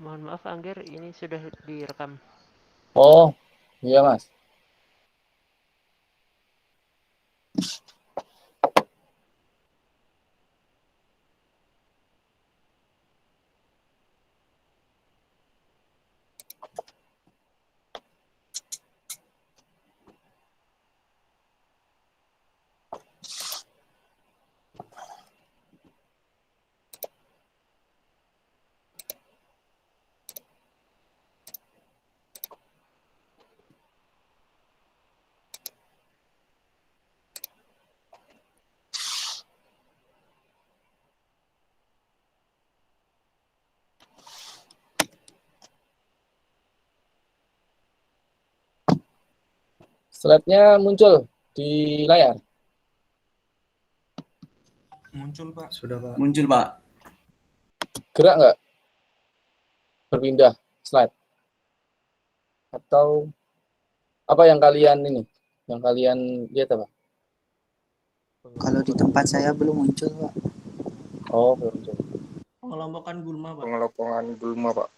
Mohon maaf Angger, ini sudah direkam. Oh, iya Mas. Slide-nya muncul di layar. Muncul Pak. Sudah Pak. Muncul Pak. Gerak nggak? Berpindah slide. Atau apa yang kalian ini? Yang kalian lihat apa? Kalau di tempat saya belum muncul, Pak. Oh, belum muncul. Pengelompokan gulma Pak. Pengelompokan gulma Pak.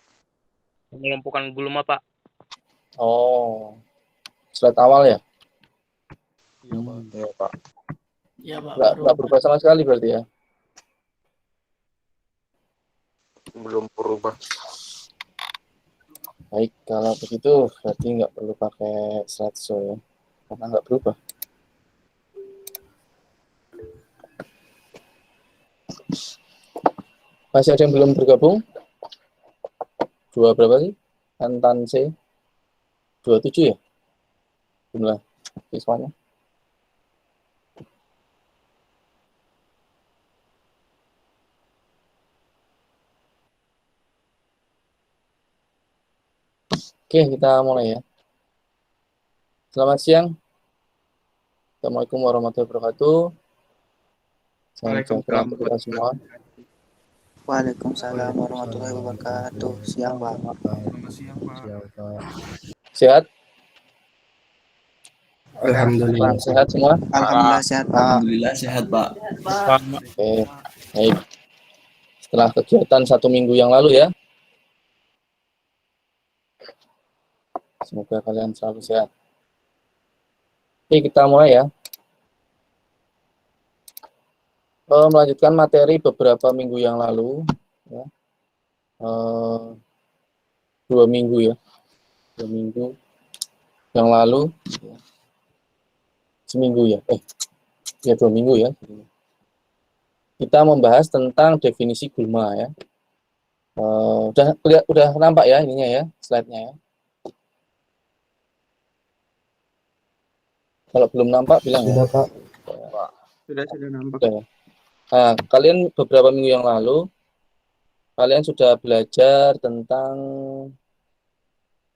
Pengelompokan gulma, Pak. Oh, slide awal ya? Iya Pak. Iya Pak. Iya Pak. Nggak berubah sama sekali berarti ya? Belum berubah. Baik, kalau begitu berarti nggak perlu pakai slideshow ya, karena nggak berubah. Masih ada yang belum bergabung? Berapa sih? Tantan C 27 ya? Jumlah siswanya. Oke, kita mulai ya. Selamat siang. Assalamualaikum warahmatullahi wabarakatuh. Salam sejahtera untuk kita semua. Waalaikumsalam warahmatullahi wabarakatuh. Siang, Pak. Selamat siang Pak. Siang Pak. Sehat? Alhamdulillah. Sehat semua? Alhamdulillah sehat, Pak. Alhamdulillah sehat Pak. Oke, baik. Setelah kegiatan 1 minggu yang lalu ya. Semoga kalian selalu sehat. Oke, kita mulai ya. Melanjutkan materi beberapa minggu yang lalu. Ya. 2 minggu ya. 2 minggu yang lalu. Ya. Seminggu ya. Ya 2 minggu ya. Kita membahas tentang definisi gulma ya. Udah nampak ya ininya ya, slide-nya ya. Kalau belum nampak bilang Sudah ya. Pak. Sudah nampak. Sudah. Nah, kalian beberapa minggu yang lalu kalian sudah belajar tentang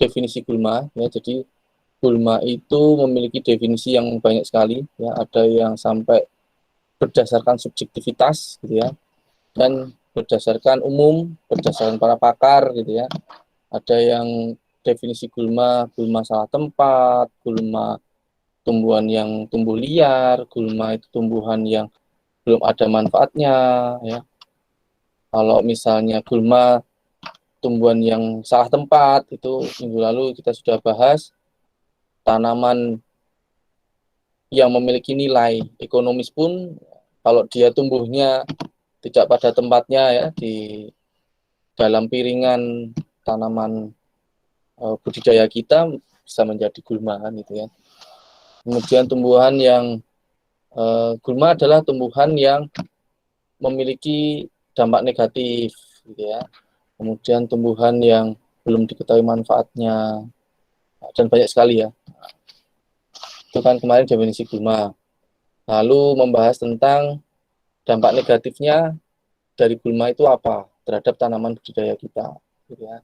definisi gulma ya. Jadi gulma itu memiliki definisi yang banyak sekali ya. Ada yang sampai berdasarkan subjektivitas gitu ya. Dan berdasarkan umum, berdasarkan para pakar gitu ya. Ada yang definisi gulma salah tempat, gulma tumbuhan yang tumbuh liar, gulma itu tumbuhan yang belum ada manfaatnya ya. Kalau misalnya gulma tumbuhan yang salah tempat, itu minggu lalu kita sudah bahas tanaman yang memiliki nilai ekonomis pun kalau dia tumbuhnya tidak pada tempatnya ya, di dalam piringan tanaman budidaya kita bisa menjadi gulma kan gitu ya. Kemudian tumbuhan yang gulma adalah tumbuhan yang memiliki dampak negatif gitu ya. Kemudian tumbuhan yang belum diketahui manfaatnya dan banyak sekali ya. Itu kan kemarin definisi gulma. Lalu membahas tentang dampak negatifnya dari gulma itu apa terhadap tanaman budidaya kita gitu ya.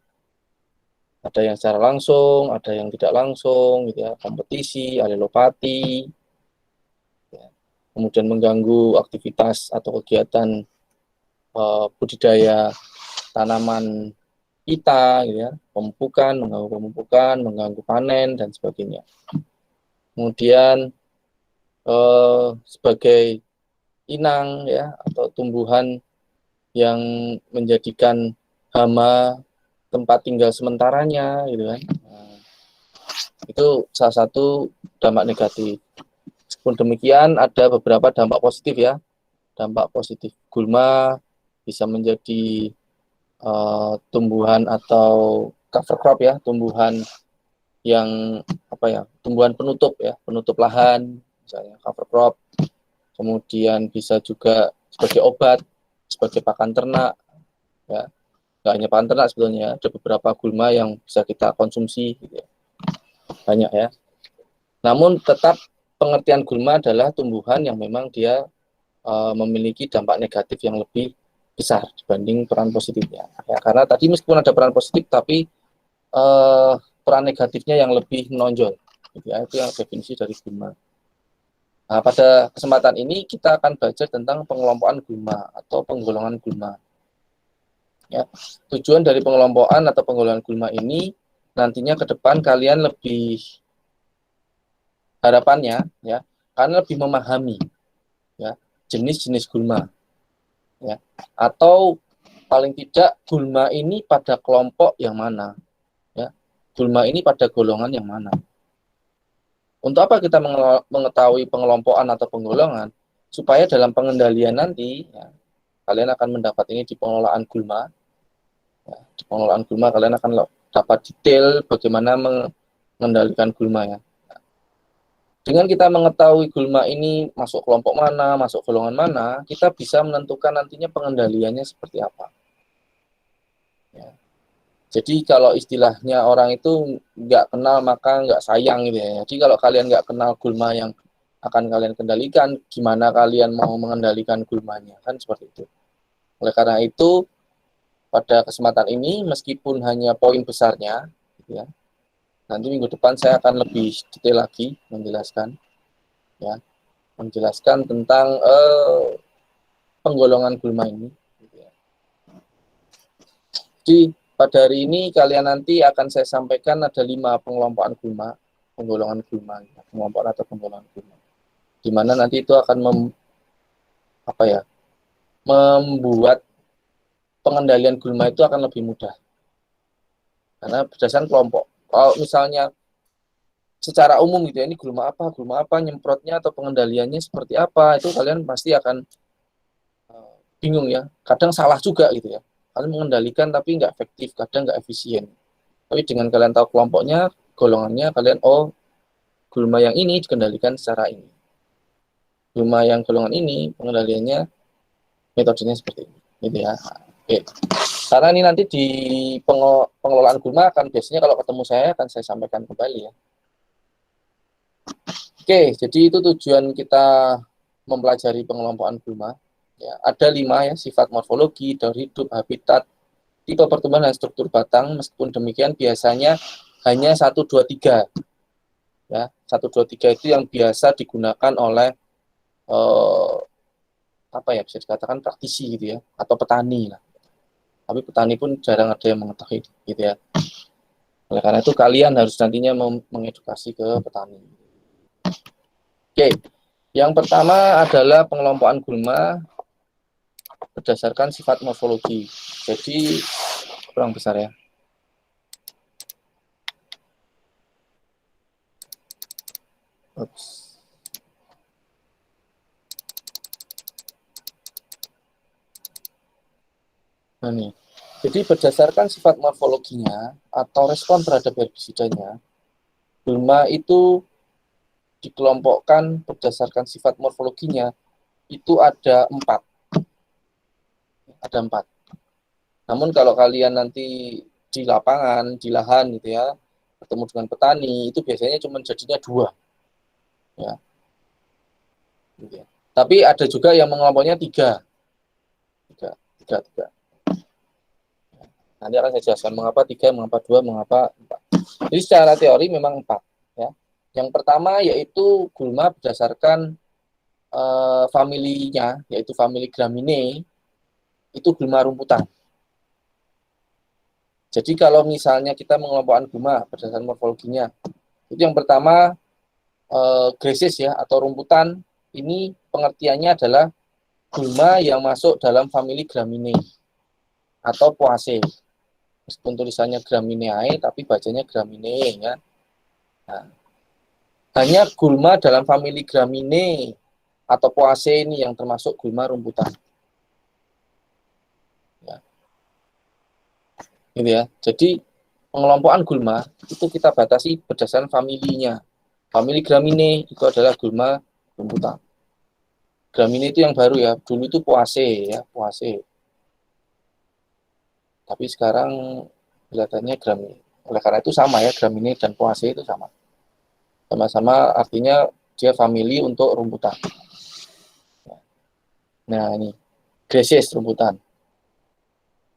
Ada yang secara langsung, ada yang tidak langsung, gitu ya, kompetisi, alelopati, ya. Kemudian mengganggu aktivitas atau kegiatan budidaya tanaman kita, gitu ya, pemupukan, mengganggu panen dan sebagainya. Kemudian sebagai inang, ya, atau tumbuhan yang menjadikan hama tempat tinggal sementaranya gitu kan. Nah, itu salah satu dampak negatif. Meskipun demikian ada beberapa dampak positif ya. Dampak positif gulma bisa menjadi tumbuhan atau cover crop ya, tumbuhan yang tumbuhan penutup ya, penutup lahan misalnya cover crop. Kemudian bisa juga sebagai obat, sebagai pakan ternak ya. Nggak hanya pakan ternak sebetulnya, ada beberapa gulma yang bisa kita konsumsi gitu ya. Banyak ya. Namun tetap pengertian gulma adalah tumbuhan yang memang dia memiliki dampak negatif yang lebih besar dibanding peran positifnya. Ya, karena tadi meskipun ada peran positif, tapi peran negatifnya yang lebih menonjol. Gitu ya, itu yang definisi dari gulma. Nah, pada kesempatan ini kita akan belajar tentang pengelompokan gulma atau penggolongan gulma. Ya, tujuan dari pengelompokan atau penggolongan gulma ini nantinya ke depan kalian lebih harapannya ya, karena lebih memahami ya jenis-jenis gulma ya, atau paling tidak gulma ini pada kelompok yang mana ya, gulma ini pada golongan yang mana. Untuk apa kita mengetahui pengelompokan atau penggolongan? Supaya dalam pengendalian nanti ya, kalian akan mendapat ini di pengelolaan gulma ya, di pengelolaan gulma kalian akan dapat detail bagaimana mengendalikan gulma ya. Dengan kita mengetahui gulma ini masuk kelompok mana, masuk golongan mana, kita bisa menentukan nantinya pengendaliannya seperti apa. Ya. Jadi kalau istilahnya orang itu nggak kenal maka nggak sayang gitu ya. Jadi kalau kalian nggak kenal gulma yang akan kalian kendalikan, gimana kalian mau mengendalikan gulmanya, kan seperti itu. Oleh karena itu, pada kesempatan ini, meskipun hanya poin besarnya, gitu ya, nanti minggu depan saya akan lebih detail lagi menjelaskan, ya, menjelaskan tentang penggolongan gulma ini. Gitu ya. Jadi pada hari ini kalian nanti akan saya sampaikan ada 5 pengelompokan gulma, penggolongan gulma, pengelompokan atau penggolongan gulma, di mana nanti itu akan membuat pengendalian gulma itu akan lebih mudah karena berdasarkan kelompok. Kalau misalnya secara umum gitu ya, ini gulma apa, nyemprotnya atau pengendaliannya seperti apa, itu kalian pasti akan bingung ya. Kadang salah juga gitu ya. Kalian mengendalikan tapi nggak efektif, kadang nggak efisien. Tapi dengan kalian tahu kelompoknya, golongannya, kalian gulma yang ini dikendalikan secara ini. Gulma yang golongan ini pengendaliannya metodenya seperti ini, gitu ya. Oke. Karena ini nanti di pengelolaan gulma akan biasanya kalau ketemu saya akan saya sampaikan kembali ya. Oke, jadi itu tujuan kita mempelajari pengelompokan gulma. Ya, ada 5 ya, sifat morfologi, daur hidup, habitat, tipe pertumbuhan dan struktur batang. Meskipun demikian biasanya hanya 1, 2, 3. Ya, 1, 2, 3 itu yang biasa digunakan oleh bisa dikatakan praktisi gitu ya, atau petani lah. Tapi petani pun jarang ada yang mengetahui gitu ya. Oleh karena itu kalian harus nantinya mengedukasi ke petani. Oke, yang pertama adalah pengelompokan gulma berdasarkan sifat morfologi. Jadi kurang besar ya. Oops. Nah, nih. Jadi berdasarkan sifat morfologinya atau respon terhadap herbisidanya, gulma itu dikelompokkan berdasarkan sifat morfologinya itu ada 4. Ada 4. Namun kalau kalian nanti di lapangan, di lahan gitu ya, ketemu dengan petani, itu biasanya cuma jadinya 2. Ya. Gitu ya. Tapi ada juga yang mengelompoknya 3. 3. Nanti akan saya jelaskan mengapa 3, mengapa 2, mengapa 4. Jadi secara teori memang 4. Ya. Yang pertama yaitu gulma berdasarkan familinya, yaitu famili Graminae, itu gulma rumputan. Jadi kalau misalnya kita mengelompokkan gulma berdasarkan morfologinya, itu yang pertama grasses ya, atau rumputan, ini pengertiannya adalah gulma yang masuk dalam famili Graminae atau Poaceae. Meskipun tulisannya Gramineae, tapi bacanya Graminea ya. Nah, hanya gulma dalam famili Graminea atau Poaceae ini yang termasuk gulma rumputan. Ya. Gitu ya. Jadi pengelompokan gulma itu kita batasi berdasarkan familinya. Famili Graminea itu adalah gulma rumputan. Graminea itu yang baru ya. Dulu itu Poaceae ya, Poaceae. Tapi sekarang kelihatannya Graminea. Oleh karena itu sama ya, Graminea dan Poaceae itu sama. Sama-sama artinya dia famili untuk rumputan. Nah ini, Graces rumputan.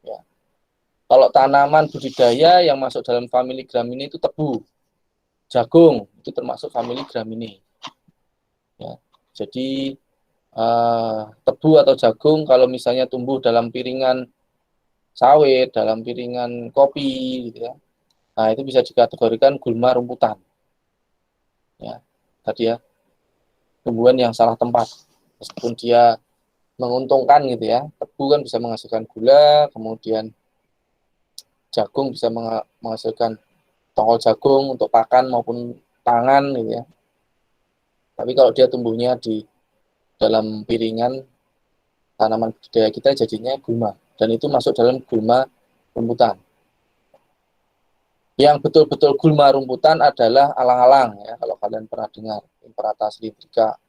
Ya. Kalau tanaman budidaya yang masuk dalam famili Graminea itu tebu, jagung, itu termasuk famili Graminea. Ya. Jadi tebu atau jagung kalau misalnya tumbuh dalam piringan sawit, dalam piringan kopi, gitu ya. Nah itu bisa dikategorikan gulma rumputan. Ya, tadi ya, tumbuhan yang salah tempat, meskipun dia menguntungkan gitu ya. Tebu kan bisa menghasilkan gula, kemudian jagung bisa menghasilkan tongkol jagung untuk pakan maupun pangan gitu ya. Tapi kalau dia tumbuhnya di dalam piringan tanaman budidaya kita jadinya gulma, dan itu masuk dalam gulma rumputan. Yang betul-betul gulma rumputan adalah alang-alang ya, kalau kalian pernah dengar Imperata cylindrica,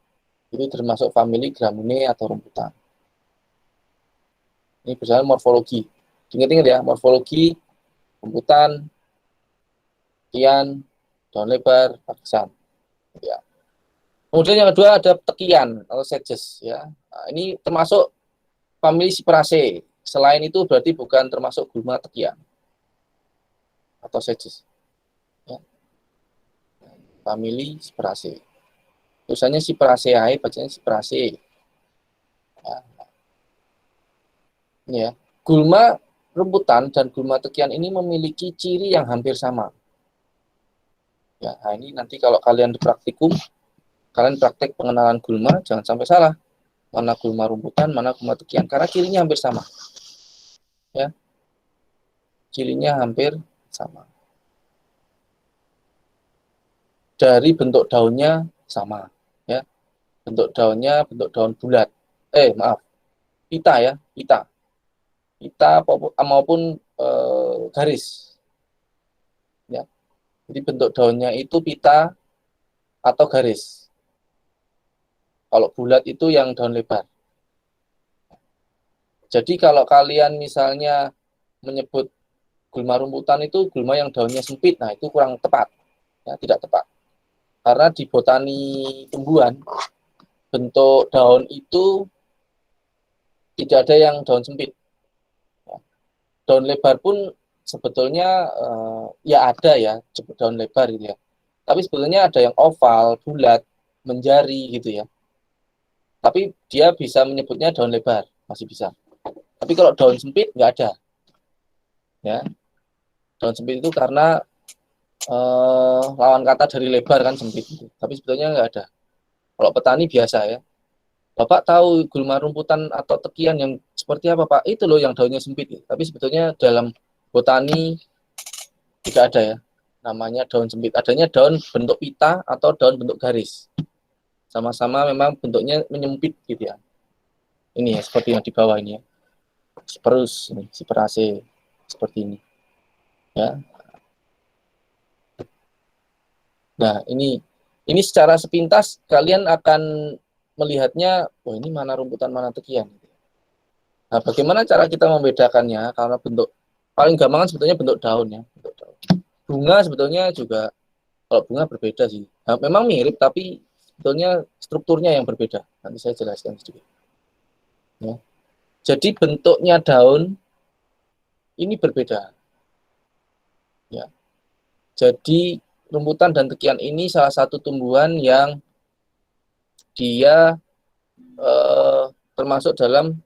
itu termasuk famili Graminea atau rumputan. Ini berdasarkan morfologi. Ingat-ingat ya, morfologi rumputan, tekian, daun lebar, pakisan. Ya. Kemudian yang kedua ada tekian atau sedges ya. Nah, ini termasuk famili Cyperaceae. Selain itu berarti bukan termasuk gulma tekian atau sedges. Ya. Famili Cyperaceae. Tulisannya Cyperaceae, bacanya Cyperaceae. Ya. Ini ya. Gulma rumputan dan gulma tekian ini memiliki ciri yang hampir sama. Ya, nah ini nanti kalau kalian di praktikum, kalian praktek pengenalan gulma, jangan sampai salah. Mana gulma rumputan, mana gulma tekian, karena cirinya hampir sama. Ya. Cirinya hampir sama. Dari bentuk daunnya sama, ya. Bentuk daunnya bentuk daun bulat. Pita ya, pita. Pita maupun garis. Ya. Jadi bentuk daunnya itu pita atau garis. Kalau bulat itu yang daun lebar. Jadi kalau kalian misalnya menyebut gulma rumputan itu gulma yang daunnya sempit, nah itu kurang tepat, ya, tidak tepat. Karena di botani tumbuhan, bentuk daun itu tidak ada yang daun sempit. Daun lebar pun sebetulnya ya ada ya, daun lebar gitu ya. Tapi sebetulnya ada yang oval, bulat, menjari gitu ya. Tapi dia bisa menyebutnya daun lebar, masih bisa. Tapi kalau daun sempit nggak ada. Ya. Daun sempit itu karena lawan kata dari lebar kan sempit itu. Tapi sebetulnya nggak ada. Kalau petani biasa ya. Bapak tahu gulma rumputan atau tekian yang seperti apa Pak? Itu loh yang daunnya sempit. Tapi sebetulnya dalam botani tidak ada ya. Namanya daun sempit. Adanya daun bentuk pita atau daun bentuk garis. Sama-sama memang bentuknya menyempit gitu ya. Ini ya seperti yang di bawah ini ya. Cyperus, Cyperaceae seperti ini. Ya. Nah, ini secara sepintas kalian akan melihatnya, oh ini mana rumputan, mana tekian. Nah, bagaimana cara kita membedakannya? Karena bentuk paling gampang sebetulnya bentuk daun ya, bentuk daun. Bunga sebetulnya juga, kalau bunga berbeda sih. Nah, memang mirip, tapi sebetulnya strukturnya yang berbeda. Nanti saya jelaskan sedikit. Ya. Jadi bentuknya daun ini berbeda. Ya. Jadi rumputan dan tekian ini salah satu tumbuhan yang dia termasuk dalam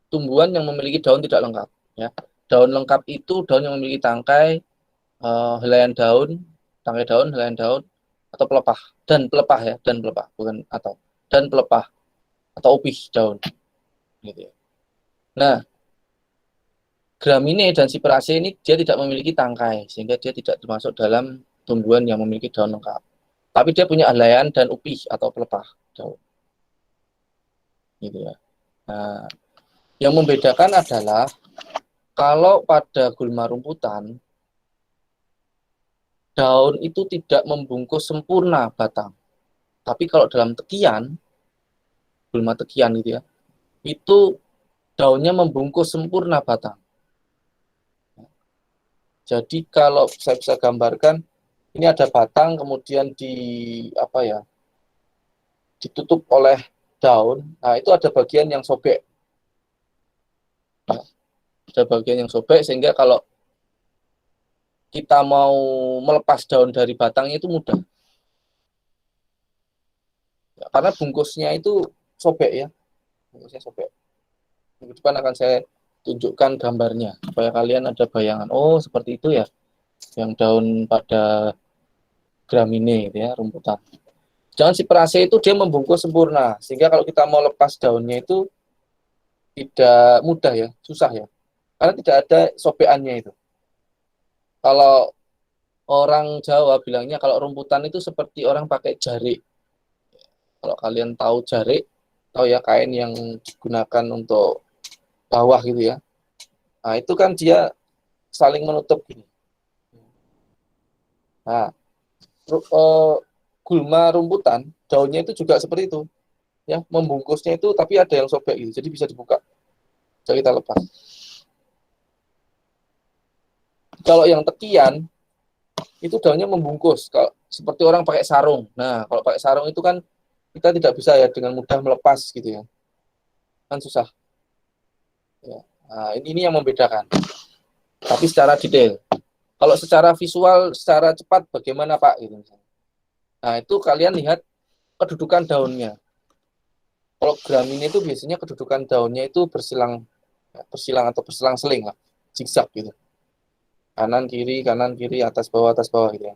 tumbuhan yang memiliki daun tidak lengkap. Ya. Daun lengkap itu daun yang memiliki tangkai, helaian daun, tangkai daun, helaian daun, atau pelepah, dan pelepah ya, dan pelepah, bukan atau, dan pelepah, atau upih daun. Gitu ya. Nah, Gramine dan Cyperaceae ini dia tidak memiliki tangkai, sehingga dia tidak termasuk dalam tumbuhan yang memiliki daun lengkap. Tapi dia punya helaian dan upih atau pelepah daun. Gitu ya. Nah, yang membedakan adalah kalau pada gulma rumputan, daun itu tidak membungkus sempurna batang. Tapi kalau dalam tekian, gulma tekian gitu ya, itu daunnya membungkus sempurna batang. Jadi kalau saya bisa gambarkan, ini ada batang kemudian ditutup oleh daun. Nah, itu ada bagian yang sobek. Nah, ada bagian yang sobek sehingga kalau kita mau melepas daun dari batangnya itu mudah. Ya, karena bungkusnya itu sobek ya. Bungkusnya sobek. Di depan akan saya tunjukkan gambarnya supaya kalian ada bayangan. Oh, seperti itu ya. Yang daun pada Gramine gitu ya, rumputan. Jangan Cyperaceae itu dia membungkus sempurna, sehingga kalau kita mau lepas daunnya itu tidak mudah ya, susah ya. Karena tidak ada sobekannya itu. Kalau orang Jawa bilangnya kalau rumputan itu seperti orang pakai jarik. Kalau kalian tahu jarik, tahu ya kain yang digunakan untuk bawah gitu ya. Nah, itu kan dia saling menutup gini. Nah, gulma rumputan, daunnya itu juga seperti itu. Ya, membungkusnya itu tapi ada yang sobek gitu. Jadi bisa dibuka. Jadi kita lepas. Kalau yang tekian itu daunnya membungkus, kalau seperti orang pakai sarung. Nah, kalau pakai sarung itu kan kita tidak bisa ya dengan mudah melepas gitu ya. Kan susah. Ya. Nah, ini yang membedakan. Tapi secara detail. Kalau secara visual, secara cepat bagaimana Pak? Gitu. Nah, itu kalian lihat kedudukan daunnya. Kalau Gramine itu biasanya kedudukan daunnya itu bersilang atau berselang-seling lah, zigzag gitu. Kanan kiri, atas bawah gitu ya.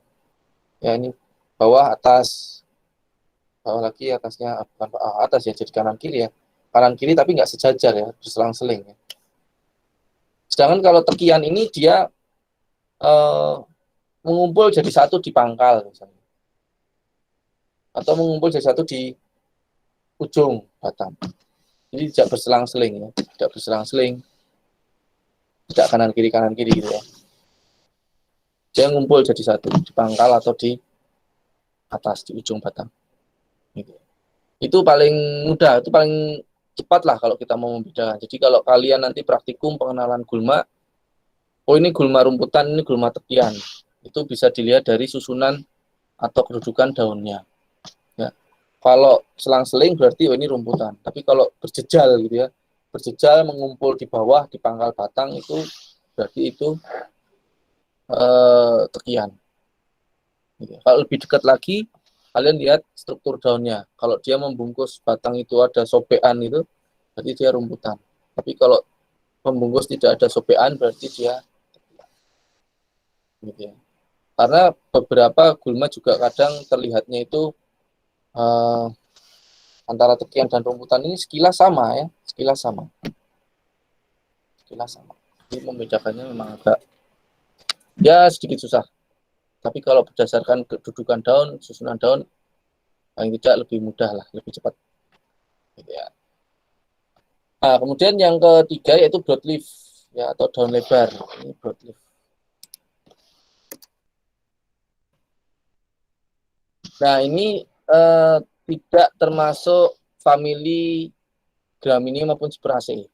Ya ini bawah atas, bawah lagi atasnya bukan atas ya, jadi kanan kiri ya. Kanan kiri tapi nggak sejajar ya, berselang-seling ya. Sedangkan kalau tekian ini dia mengumpul jadi satu di pangkal misalnya. Atau mengumpul jadi satu di ujung batang. Jadi tidak berselang-seling ya, tidak berselang-seling. Tidak kanan kiri gitu ya. Dia ngumpul jadi satu di pangkal atau di atas di ujung batang. Gitu. Itu paling mudah, itu paling cepat lah kalau kita mau membedakan. Jadi kalau kalian nanti praktikum pengenalan gulma, oh ini gulma rumputan, ini gulma tekian. Itu bisa dilihat dari susunan atau kedudukan daunnya. Ya. Kalau selang-seling berarti oh ini rumputan. Tapi kalau berjejal gitu ya, berjejal mengumpul di bawah di pangkal batang itu berarti itu tekian. Gitu. Kalau lebih dekat lagi, kalian lihat struktur daunnya. Kalau dia membungkus batang itu ada sobekan itu, berarti dia rumputan. Tapi kalau membungkus tidak ada sobekan, berarti dia tekian. Gitu ya. Karena beberapa gulma juga kadang terlihatnya itu antara tekian dan rumputan ini sekilas sama ya, sekilas sama. Jadi membedakannya memang agak ya sedikit susah. Tapi kalau berdasarkan kedudukan daun, susunan daun, paling tidak lebih mudah lah, lebih cepat. Gitu ya. Nah, kemudian yang ketiga yaitu broadleaf ya atau daun lebar. Ini broadleaf. Nah, ini tidak termasuk famili Gramine maupun Cyperaceae.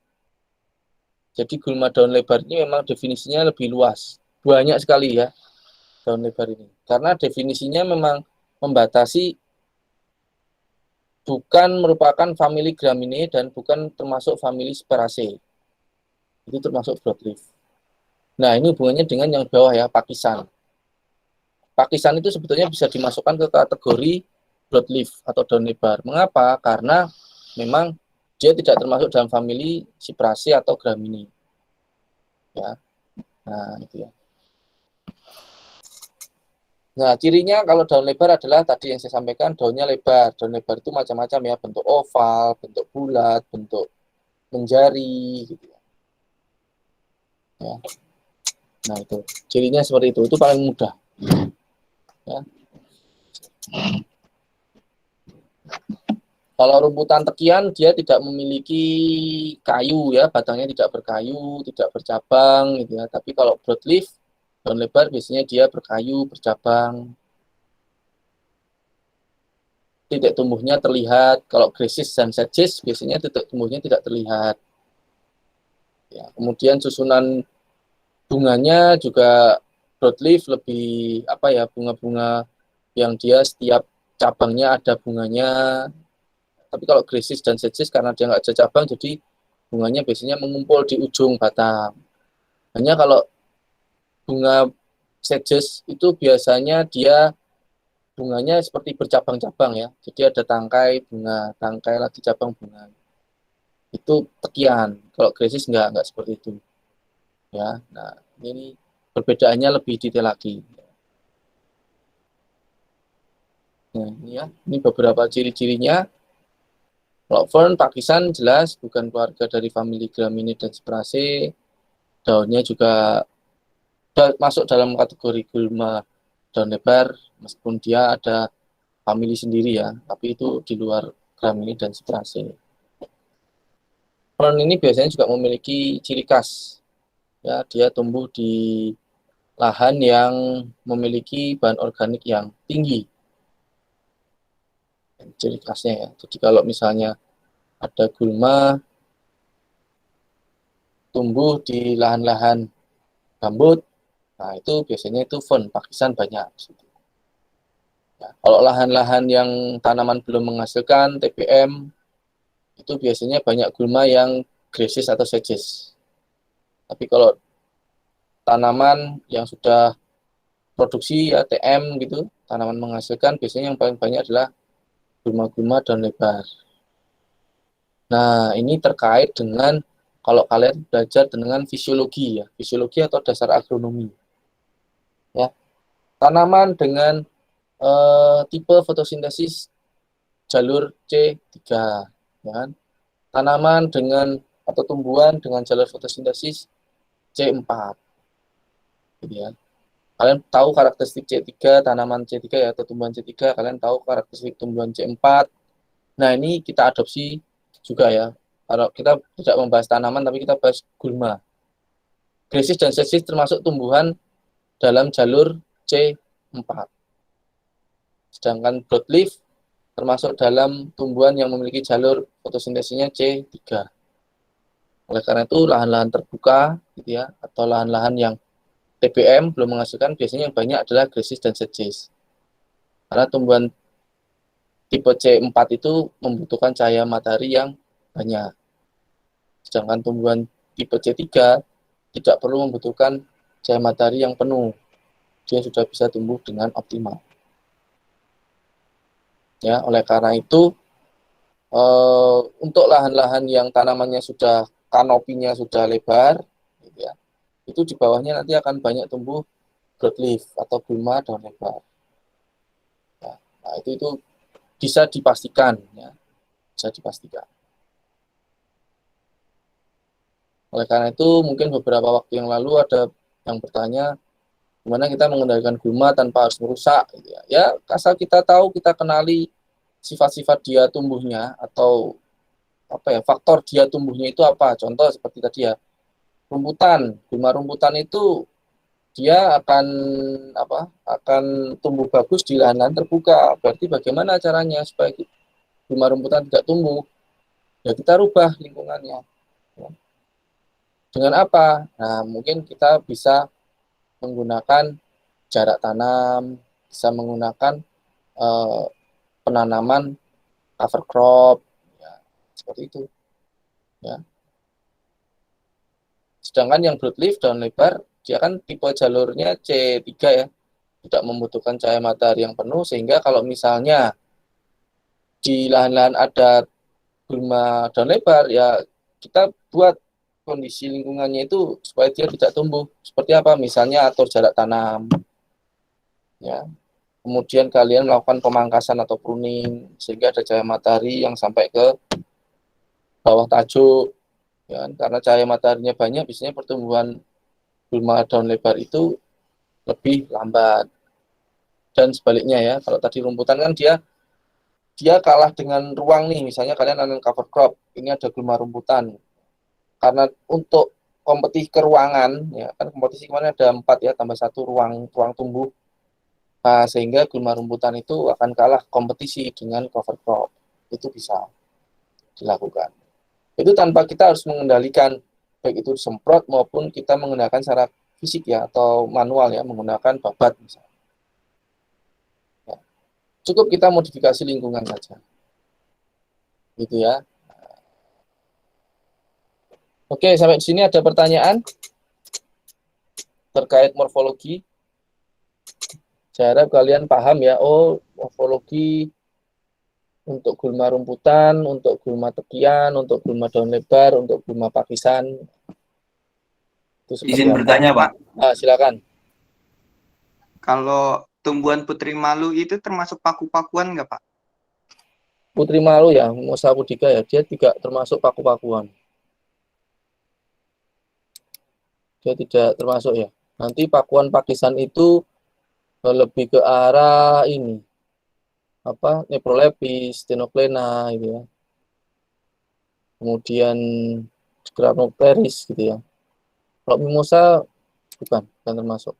Jadi gulma daun lebar ini memang definisinya lebih luas. Banyak sekali ya daun lebar ini. Karena definisinya memang membatasi bukan merupakan famili Gramine dan bukan termasuk famili Cyperaceae. Itu termasuk broadleaf. Nah, ini hubungannya dengan yang bawah ya, pakisan. Pakisan itu sebetulnya bisa dimasukkan ke kategori broadleaf atau daun lebar. Mengapa? Karena memang dia tidak termasuk dalam famili Cyperaceae atau Gramine. Ya. Nah, itu ya. Nah, cirinya kalau daun lebar adalah tadi yang saya sampaikan, daunnya lebar. Daun lebar itu macam-macam ya, bentuk oval, bentuk bulat, bentuk menjari gitu ya. Ya. Nah itu cirinya seperti itu paling mudah. Ya. Kalau rumputan tekian dia tidak memiliki kayu ya, batangnya tidak berkayu, tidak bercabang gitu ya. Tapi kalau broadleaf, daun lebar biasanya dia berkayu, bercabang. Titik tumbuhnya terlihat. Kalau grasses dan sedges biasanya titik tumbuhnya tidak terlihat. Ya, kemudian susunan bunganya juga broadleaf lebih apa ya, bunga-bunga yang dia setiap cabangnya ada bunganya. Tapi kalau grasses dan sedges karena dia nggak ada cabang, jadi bunganya biasanya mengumpul di ujung batang. Hanya kalau bunga sedges itu biasanya dia bunganya seperti bercabang-cabang ya. Jadi ada tangkai bunga, tangkai lagi cabang bunga. Itu tekian. Kalau grasses nggak seperti itu. Ya, nah ini perbedaannya lebih detail lagi. Nah, ini ya, ini beberapa ciri-cirinya. Kalau fern, pakisan jelas bukan keluarga dari famili Gramineae dan Spiraceae. Daunnya juga masuk dalam kategori gulma daun lebar, meskipun dia ada famili sendiri ya, tapi itu di luar Gramineae dan Spiraceae. Fern ini biasanya juga memiliki ciri khas. Ya, dia tumbuh di lahan yang memiliki bahan organik yang tinggi. Ciri khasnya ya. Jadi kalau misalnya ada gulma tumbuh di lahan-lahan gambut, nah itu biasanya itu fern, pakisan banyak. Ya, kalau lahan-lahan yang tanaman belum menghasilkan TBM, itu biasanya banyak gulma yang grasses atau sedges. Tapi kalau tanaman yang sudah produksi ya TM gitu, tanaman menghasilkan, biasanya yang paling banyak adalah gulma-gulma daun lebar. Nah, ini terkait dengan kalau kalian belajar dengan fisiologi ya, fisiologi atau dasar agronomi. Ya. Tanaman dengan tipe fotosintesis jalur C3, ya kan? Tanaman dengan atau tumbuhan dengan jalur fotosintesis C4. Gitu ya. Kalian tahu karakteristik C3, tanaman C3 ya, atau tumbuhan C3, kalian tahu karakteristik tumbuhan C4. Nah, ini kita adopsi juga ya. Kalau kita tidak membahas tanaman, tapi kita bahas gulma. Grasses dan sedges termasuk tumbuhan dalam jalur C4. Sedangkan broadleaf termasuk dalam tumbuhan yang memiliki jalur fotosintesisnya C3. Oleh karena itu, lahan-lahan terbuka gitu ya, atau lahan-lahan yang TBM belum menghasilkan, biasanya yang banyak adalah grasses dan sedges. Karena tumbuhan tipe C4 itu membutuhkan cahaya matahari yang banyak. Sedangkan tumbuhan tipe C3 tidak perlu membutuhkan cahaya matahari yang penuh. Dia sudah bisa tumbuh dengan optimal. Ya, oleh karena itu, untuk lahan-lahan yang tanamannya sudah, kanopinya sudah lebar, gitu ya, itu di bawahnya nanti akan banyak tumbuh broadleaf atau gulma daun lebar. Ya, nah itu bisa dipastikan, ya, bisa dipastikan. Oleh karena itu, mungkin beberapa waktu yang lalu ada yang bertanya, gimana kita mengendalikan gulma tanpa harus merusak, gitu ya. Ya, asal kita tahu, kita kenali sifat-sifat dia tumbuhnya atau apa ya, faktor dia tumbuhnya itu apa. Contoh seperti tadi ya, rumputan, gulma rumputan itu dia akan tumbuh bagus di lahan-lahan terbuka. Berarti bagaimana caranya supaya gulma rumputan tidak tumbuh? Ya kita rubah lingkungannya. Dengan apa? Nah, mungkin kita bisa menggunakan jarak tanam, bisa menggunakan penanaman cover crop, ya, seperti itu. Ya. Sedangkan yang broadleaf daun lebar, dia kan tipe jalurnya C3 ya, tidak membutuhkan cahaya matahari yang penuh, sehingga kalau misalnya di lahan-lahan ada gulma daun lebar, ya kita buat kondisi lingkungannya itu supaya dia tidak tumbuh. Seperti apa? Misalnya atur jarak tanam, ya. Kemudian kalian melakukan pemangkasan atau pruning sehingga ada cahaya matahari yang sampai ke bawah tajuk, ya, karena cahaya mataharinya banyak, biasanya pertumbuhan gulma daun lebar itu lebih lambat. Dan sebaliknya ya, kalau tadi rumputan kan dia kalah dengan ruang nih, misalnya kalian nanam cover crop, ini ada gulma rumputan. Karena untuk kompetisi ke ruangan, ya kan kompetisi kemarin ada 4 ya, tambah 1 ruang tumbuh. Nah, sehingga gulma rumputan itu akan kalah kompetisi dengan cover crop. Itu bisa dilakukan. Itu tanpa kita harus mengendalikan, baik itu semprot maupun kita menggunakan secara fisik ya, atau manual ya, menggunakan babat misalnya. Cukup kita modifikasi lingkungan saja. Gitu ya. Oke, sampai di sini ada pertanyaan terkait morfologi. Saya harap kalian paham ya. Oh, morfologi untuk gulma rumputan, untuk gulma tekian, untuk gulma daun lebar, untuk gulma pakisan. Itu Izin bertanya, Pak. Silakan. Kalau tumbuhan putri malu itu termasuk paku-pakuan nggak, Pak? Putri malu ya, Mimosa pudica ya, dia tidak termasuk paku-pakuan. Dia tidak termasuk ya. Nanti pakuan pakisan itu lebih ke arah ini. Neprolepis, Stenoclena gitu ya. Kemudian Granopteris gitu ya. Kalau Mimosa bukan termasuk.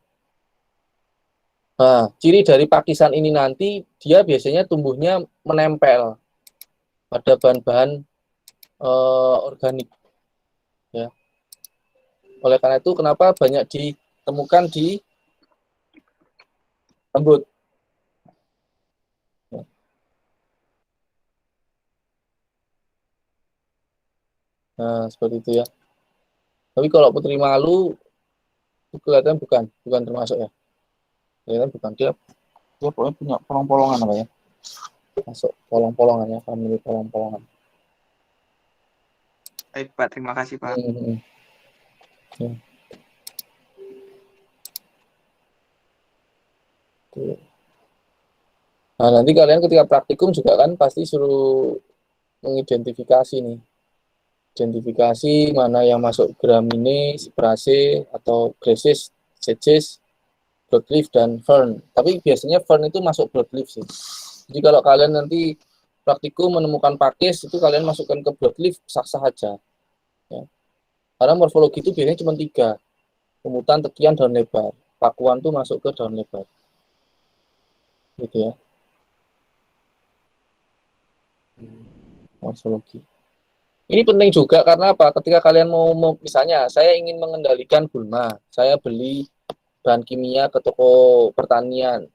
Nah, ciri dari pakisan ini nanti dia biasanya tumbuhnya menempel pada bahan-bahan organik. Ya. Oleh karena itu, kenapa banyak ditemukan di rambut. Ya. Nah, seperti itu ya. Tapi kalau putri malu, kelihatan bukan termasuk ya. Kelihatan bukan, dia pokoknya punya polong-polongan apa ya. Masuk polong-polongan ya, famili polong-polongan. Baik, Pak. Terima kasih, Pak. Ya. Nah, nanti kalian ketika praktikum juga kan pasti suruh mengidentifikasi nih. Identifikasi mana yang masuk Gramineae, Cyperaceae, atau Grasses, Sedges, broadleaf, dan fern. Tapi biasanya fern itu masuk broadleaf sih. Jadi kalau kalian nanti praktikum menemukan pakis, itu kalian masukkan ke broadleaf, sah-sah aja. Ya. Karena morfologi itu biasanya cuma 3. Rumputan, tekian, daun lebar. Pakuan tuh masuk ke daun lebar. Gitu ya. Morfologi. Ini penting juga karena apa? Ketika kalian mau misalnya saya ingin mengendalikan gulma, saya beli bahan kimia ke toko pertanian.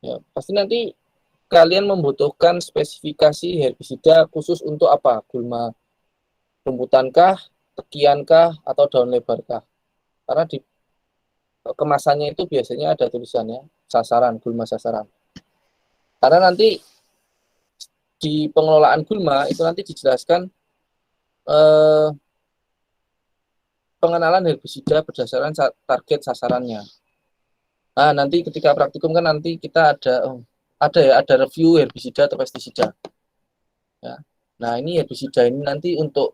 Ya, pasti nanti kalian membutuhkan spesifikasi herbisida khusus untuk apa? Gulma rumputankah, tekiankah, atau daun lebarkah? Karena di kemasannya itu biasanya ada tulisannya sasaran, gulma sasaran. Karena nanti di pengelolaan gulma itu nanti dijelaskan pengenalan herbisida berdasarkan target sasarannya. Nah, nanti ketika praktikum kan nanti kita ada review herbisida atau pestisida. Ya. Nah, ini herbisida ini nanti untuk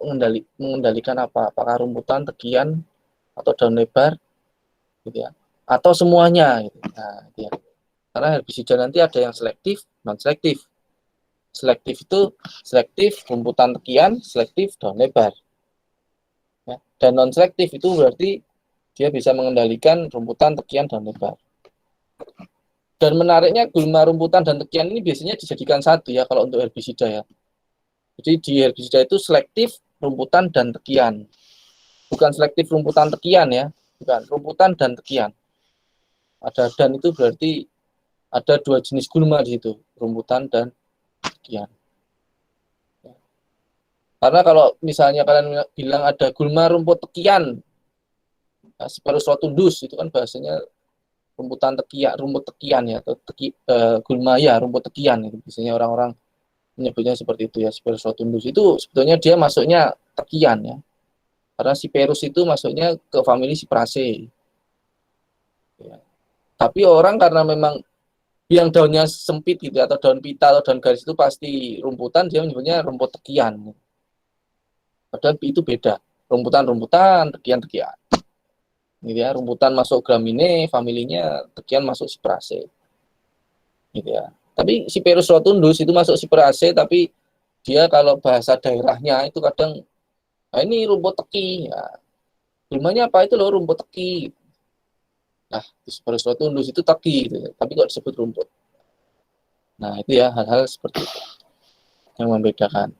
mengendalikan apa? Apakah rumputan, tekian, atau daun lebar, gitu ya, atau semuanya. Gitu. Nah, gitu ya. Karena herbisida nanti ada yang selektif, non selektif. Selektif itu selektif rumputan tekian, selektif daun lebar. Ya. Dan non selektif itu berarti dia bisa mengendalikan rumputan, tekian, daun lebar. Dan menariknya gulma rumputan dan tekian ini biasanya dijadikan satu ya kalau untuk herbisida ya. Jadi di herbisida itu selektif rumputan dan tekian. Bukan selektif rumputan tekian ya, bukan rumputan dan tekian. Ada dan itu berarti ada 2 jenis gulma di situ, rumputan dan tekian. Karena kalau misalnya kalian bilang ada gulma rumput tekian, nah, Spirus rotundus itu kan bahasanya rumputan tekian, rumput tekian ya, atau gulma ya, rumput tekian itu biasanya orang-orang menyebutnya seperti itu ya, Spirus rotundus itu sebetulnya dia masuknya tekian ya. Karena Cyperus itu masuknya ke famili Cyperaceae. Ya. Tapi orang karena memang yang daunnya sempit gitu atau daun pita atau daun garis itu pasti rumputan, dia menyebutnya rumput tekian. Padahal itu beda. Rumputan, tekian. gitu ya. Rumputan masuk Gramineae, familinya Tekian masuk Cyperaceae, gitu ya. Tapi Cyperus rotundus itu masuk Cyperaceae, tapi dia kalau bahasa daerahnya itu kadang, nah ini rumput teki, ya. Gulmanya apa itu loh, rumput teki. Nah, Cyperus rotundus itu teki, gitu ya. Tapi kok disebut rumput. Nah, itu ya hal-hal seperti itu yang membedakan.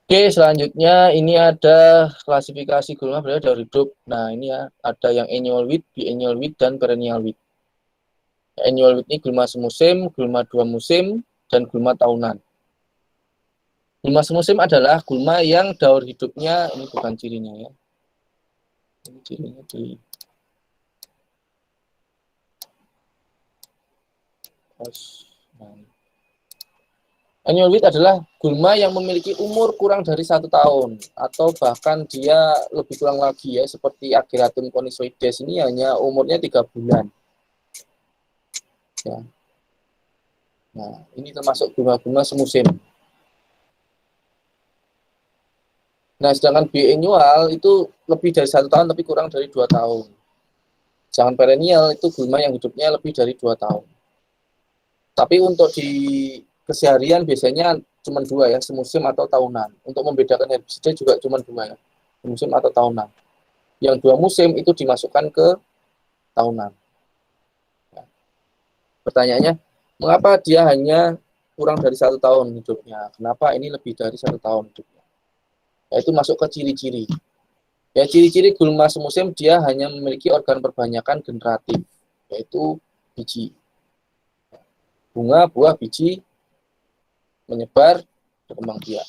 Oke, selanjutnya ini ada klasifikasi gulma berada daur hidup. Nah, ini ya ada yang annual wheat, biennial wheat, dan perennial wheat. Annual wheat ini gulma semusim, gulma 2 musim, dan gulma tahunan. Gulma semusim adalah gulma yang daur hidupnya, ini bukan cirinya ya. Ini cirinya di Annual wheat adalah gulma yang memiliki umur kurang dari 1 tahun atau bahkan dia lebih kurang lagi ya, seperti Ageratum conisoides ini hanya umurnya 3 bulan. Ya. Nah, ini termasuk gulma-gulma semusim. Nah, sedangkan biennial itu lebih dari 1 tahun tapi kurang dari 2 tahun. Sedangkan perennial itu gulma yang hidupnya lebih dari 2 tahun. Tapi untuk di keseharian biasanya cuma 2 ya, semusim atau tahunan. Untuk membedakan herbisida juga cuma 2 ya, semusim atau tahunan. Yang 2 musim itu dimasukkan ke tahunan. Ya. Pertanyaannya, mengapa dia hanya kurang dari 1 tahun hidupnya? Kenapa ini lebih dari 1 tahun hidupnya? Yaitu masuk ke ciri-ciri. Ya, ciri-ciri gulma semusim dia hanya memiliki organ perbanyakan generatif, yaitu biji. Bunga, buah, biji, menyebar, berkembang biak.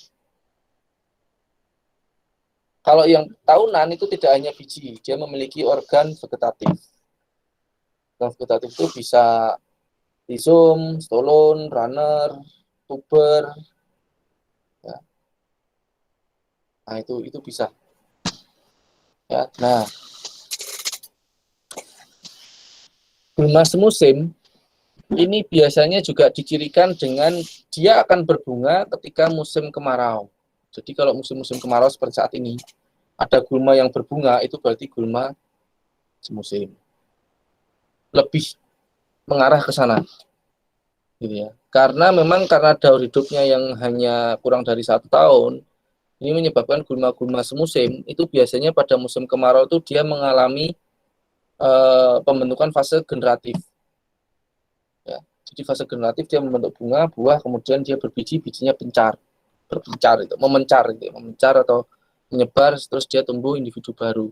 Kalau yang tahunan itu tidak hanya biji, dia memiliki organ vegetatif. Organ vegetatif itu bisa rhizome, stolon, runner, tuber. Ya. Nah, itu bisa. Ya, nah, gulma semusim ini biasanya juga dicirikan dengan dia akan berbunga ketika musim kemarau. Jadi kalau musim-musim kemarau seperti saat ini, ada gulma yang berbunga, itu berarti gulma semusim. Lebih mengarah ke sana. Gitu ya. Karena memang karena daur hidupnya yang hanya kurang dari 1 tahun, ini menyebabkan gulma-gulma semusim, itu biasanya pada musim kemarau itu dia mengalami pembentukan fase generatif. Ya. Jadi fase generatif dia membentuk bunga, buah, kemudian dia berbiji, bijinya berpencar itu, memencar atau menyebar, terus dia tumbuh individu baru.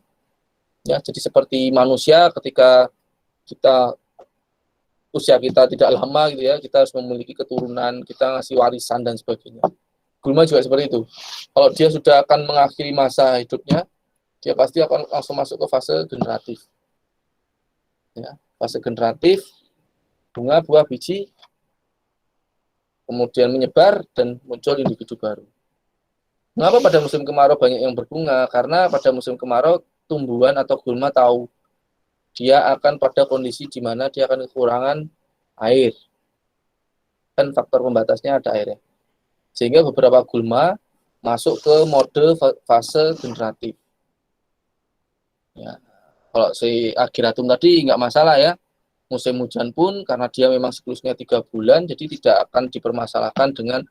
Ya, jadi seperti manusia ketika usia kita tidak lama gitu ya, kita harus memiliki keturunan, kita ngasih warisan dan sebagainya. Gulma juga seperti itu. Kalau dia sudah akan mengakhiri masa hidupnya, dia pasti akan langsung masuk ke fase generatif. Ya, fase generatif, bunga, buah, biji, kemudian menyebar dan muncul individu baru. Mengapa pada musim kemarau banyak yang berbunga? Karena pada musim kemarau tumbuhan atau gulma tahu dia akan pada kondisi di mana dia akan kekurangan air. Dan faktor pembatasnya ada airnya. Sehingga beberapa gulma masuk ke mode fase generatif. Ya. Kalau si Ageratum tadi nggak masalah ya. Musim hujan pun karena dia memang siklusnya 3 bulan, jadi tidak akan dipermasalahkan dengan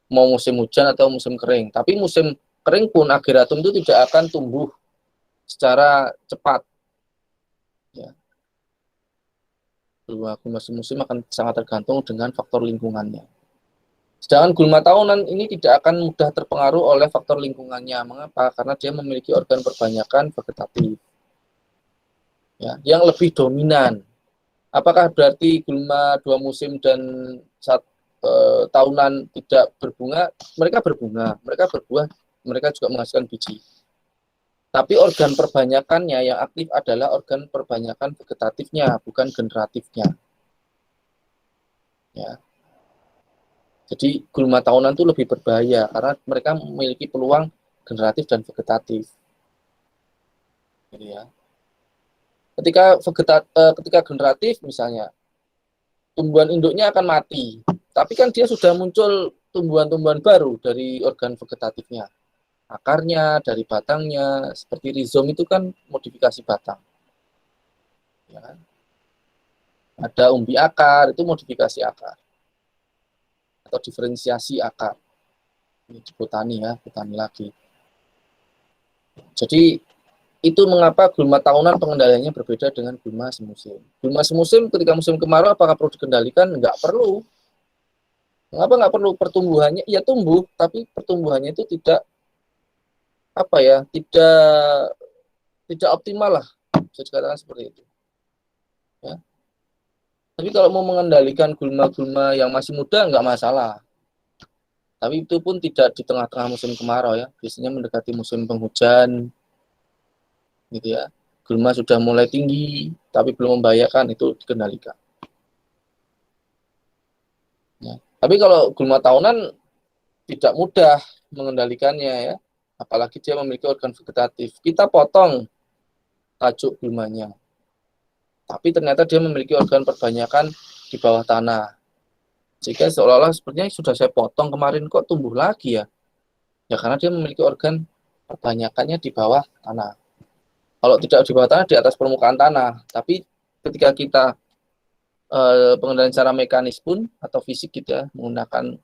mau musim hujan atau musim kering. Tapi musim kering pun Ageratum itu tidak akan tumbuh secara cepat. Ya. Gulma semusim akan sangat tergantung dengan faktor lingkungannya. Sedangkan gulma tahunan ini tidak akan mudah terpengaruh oleh faktor lingkungannya. Mengapa? Karena dia memiliki organ perbanyakan vegetatif. Ya, yang lebih dominan. Apakah berarti gulma 2 musim dan tahunan tidak berbunga? Mereka berbunga, mereka berbuah, mereka juga menghasilkan biji. Tapi organ perbanyakannya yang aktif adalah organ perbanyakan vegetatifnya, bukan generatifnya. Ya. Jadi gulma tahunan itu lebih berbahaya karena mereka memiliki peluang generatif dan vegetatif. Gitu ya. Ketika generatif misalnya, tumbuhan induknya akan mati. Tapi kan dia sudah muncul tumbuhan-tumbuhan baru dari organ vegetatifnya. akarnya, dari batangnya. Seperti rhizome itu kan modifikasi batang. Ya kan? Ada umbi akar, itu modifikasi akar. Atau diferensiasi akar. Ini di botani ya, botani lagi. Jadi itu mengapa gulma tahunan pengendaliannya berbeda dengan gulma semusim. Gulma semusim ketika musim kemarau apakah perlu dikendalikan? Enggak perlu. Mengapa nggak perlu? Pertumbuhannya ya tumbuh, tapi pertumbuhannya itu tidak tidak optimal lah, bisa dikatakan seperti itu. Ya. Tapi kalau mau mengendalikan gulma-gulma yang masih muda nggak masalah. Tapi itu pun tidak di tengah-tengah musim kemarau ya, biasanya mendekati musim penghujan, gitu ya. Gulma sudah mulai tinggi, tapi belum membahayakan, itu dikendalikan. Ya. Tapi kalau gulma tahunan tidak mudah mengendalikannya ya, apalagi dia memiliki organ vegetatif. Kita potong tajuk gulmanya, tapi ternyata dia memiliki organ perbanyakan di bawah tanah. Sehingga seolah-olah sepertinya sudah saya potong kemarin kok tumbuh lagi ya. Ya karena dia memiliki organ perbanyakannya di bawah tanah. Kalau tidak di bawah tanah, di atas permukaan tanah. Tapi ketika kita pengendalian secara mekanis pun atau fisik gitu ya, menggunakan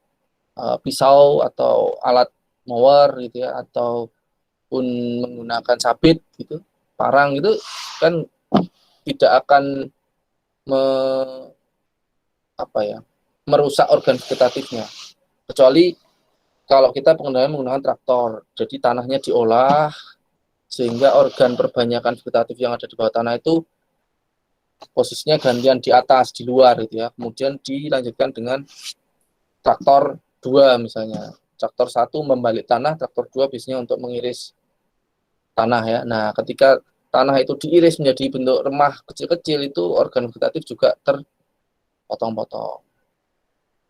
pisau atau alat mower gitu ya, ataupun menggunakan sabit gitu, parang gitu kan tidak akan merusak organ vegetatifnya, kecuali kalau kita pengendalian menggunakan traktor. Jadi tanahnya diolah sehingga organ perbanyakan vegetatif yang ada di bawah tanah itu posisinya gantian di atas, di luar gitu ya. Kemudian dilanjutkan dengan traktor 2 misalnya. Traktor 1 membalik tanah, traktor 2 biasanya untuk mengiris tanah ya. Nah, ketika tanah itu diiris menjadi bentuk remah kecil-kecil, itu organ vegetatif juga terpotong-potong.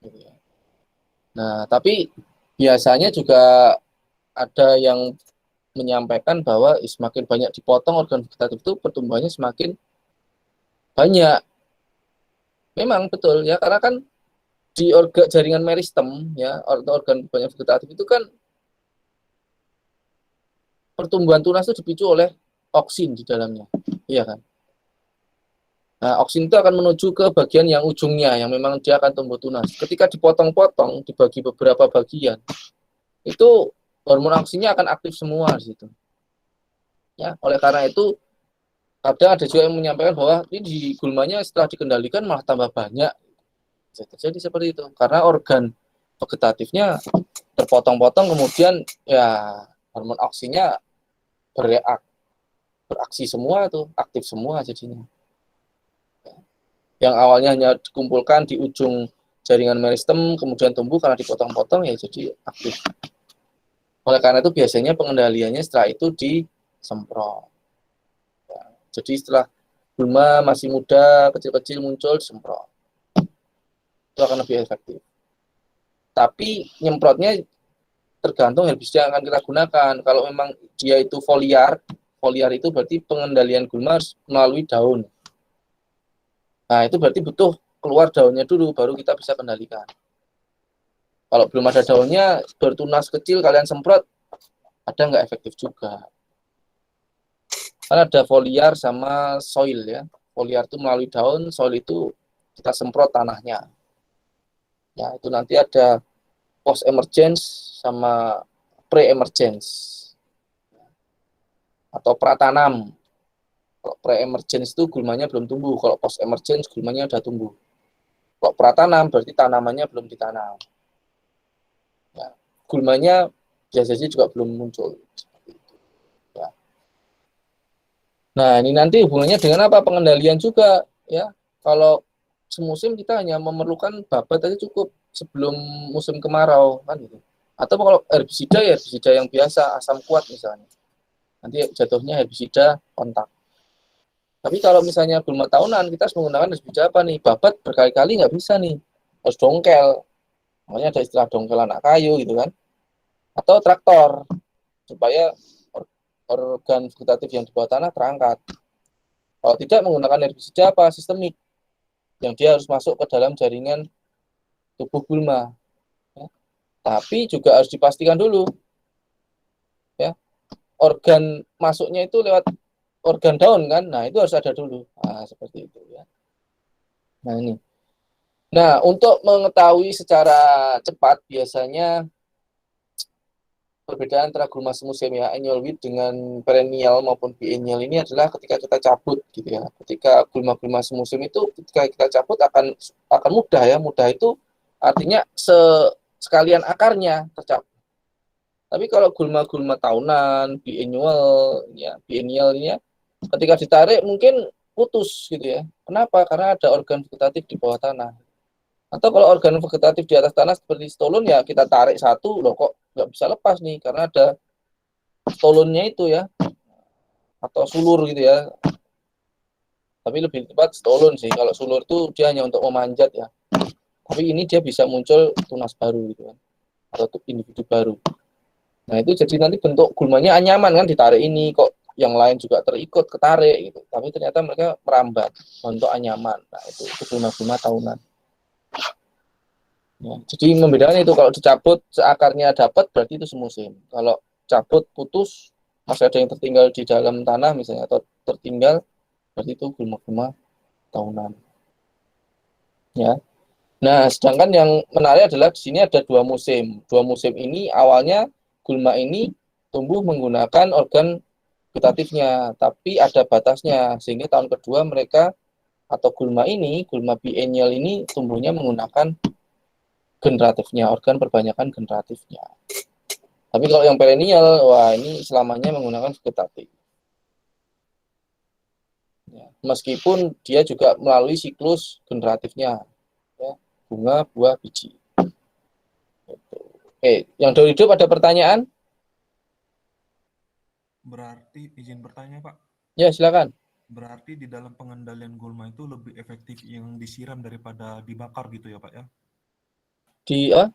Gitu ya. Nah, tapi biasanya juga ada yang menyampaikan bahwa semakin banyak dipotong organ vegetatif itu pertumbuhannya semakin banyak. Memang betul ya, karena kan di jaringan meristem ya, organ banyak vegetatif itu kan pertumbuhan tunas itu dipicu oleh oksin di dalamnya, iya kan? Nah, oksin itu akan menuju ke bagian yang ujungnya, yang memang dia akan tumbuh tunas. Ketika dipotong-potong, dibagi beberapa bagian, itu hormon oksinnya akan aktif semua di situ. Ya, oleh karena itu, kadang ada juga yang menyampaikan bahwa ini di gulmanya setelah dikendalikan malah tambah banyak. Bisa terjadi seperti itu, karena organ vegetatifnya terpotong-potong, kemudian ya hormon oksinnya beraksi semua tuh, aktif semua jadinya. Yang awalnya hanya dikumpulkan di ujung jaringan meristem, kemudian tumbuh karena dipotong-potong, ya jadi aktif. Oleh karena itu biasanya pengendaliannya setelah itu disemprot. Ya, jadi setelah gulma masih muda, kecil-kecil muncul, disemprot. Itu akan lebih efektif. Tapi nyemprotnya tergantung herbisida yang akan kita gunakan. Kalau memang dia itu foliar itu berarti pengendalian gulma harus melalui daun. Nah, itu berarti butuh keluar daunnya dulu, baru kita bisa kendalikan. Kalau belum ada daunnya, bertunas kecil, kalian semprot, ada nggak efektif juga. Karena ada foliar sama soil ya. Foliar itu melalui daun, soil itu kita semprot tanahnya. Ya, itu nanti ada post-emergence sama pre-emergence. Atau pratanam. Kalau pre-emergence itu gulmanya belum tumbuh, kalau post-emergence gulmanya udah tumbuh. Kalau pratanam berarti tanamannya belum ditanam. Ya, gulmanya biasanya juga belum muncul. Ya. Nah, ini nanti hubungannya dengan apa? Pengendalian juga. Ya, kalau semusim kita hanya memerlukan babat aja cukup sebelum musim kemarau kan gitu. Atau kalau herbisida ya herbisida yang biasa, asam kuat misalnya. Nanti jatuhnya herbisida kontak. Tapi kalau misalnya gulma tahunan, kita harus menggunakan herbisida apa nih? Babat berkali-kali nggak bisa nih. Harus dongkel. Makanya ada istilah dongkel anak kayu gitu kan. Atau traktor. Supaya organ vegetatif yang di bawah tanah terangkat. Kalau tidak menggunakan herbisida apa? Sistemik. Yang dia harus masuk ke dalam jaringan tubuh gulma. Ya. Tapi juga harus dipastikan dulu. organ masuknya itu lewat organ daun kan. Nah, itu harus ada dulu. Nah, seperti itu ya. Nah, ini. Nah, untuk mengetahui secara cepat biasanya perbedaan antara gulma semusim ya annual weed dengan perennial maupun biennial ini adalah ketika kita cabut gitu ya. Ketika gulma-gulma semusim itu ketika kita cabut akan mudah ya. Mudah itu artinya sekalian akarnya tercabut. Tapi kalau gulma-gulma tahunan, biennial ini ya, ketika ditarik mungkin putus gitu ya. Kenapa? Karena ada organ vegetatif di bawah tanah. Atau kalau organ vegetatif di atas tanah seperti stolon ya kita tarik satu, loh kok nggak bisa lepas nih karena ada stolonnya itu ya, atau sulur gitu ya. Tapi lebih tepat stolon sih. Kalau sulur itu dia hanya untuk memanjat ya. Tapi ini dia bisa muncul tunas baru gitu kan, atau individu baru. Nah itu jadi nanti bentuk gulmanya anyaman kan, ditarik ini kok yang lain juga terikut ketarik gitu. Tapi ternyata mereka merambat bentuk anyaman. Nah itu gulma-gulma tahunan. Ya, jadi membedakan itu kalau dicabut seakarnya dapat berarti itu semusim. Kalau cabut putus masih ada yang tertinggal di dalam tanah misalnya atau tertinggal berarti itu gulma-gulma tahunan. Ya. Nah, sedangkan yang menarik adalah di sini ada dua musim. Dua musim ini awalnya gulma ini tumbuh menggunakan organ vegetatifnya, tapi ada batasnya sehingga tahun kedua mereka atau gulma biennial ini tumbuhnya menggunakan generatifnya, organ perbanyakan generatifnya. Tapi kalau yang perennial, wah ini selamanya menggunakan vegetatif. Ya, meskipun dia juga melalui siklus generatifnya, ya, bunga, buah, biji. Gitu. Oke, yang dari hidup ada pertanyaan? Berarti izin bertanya Pak. Ya silakan. Berarti di dalam pengendalian gulma itu lebih efektif yang disiram daripada dibakar gitu ya Pak ya?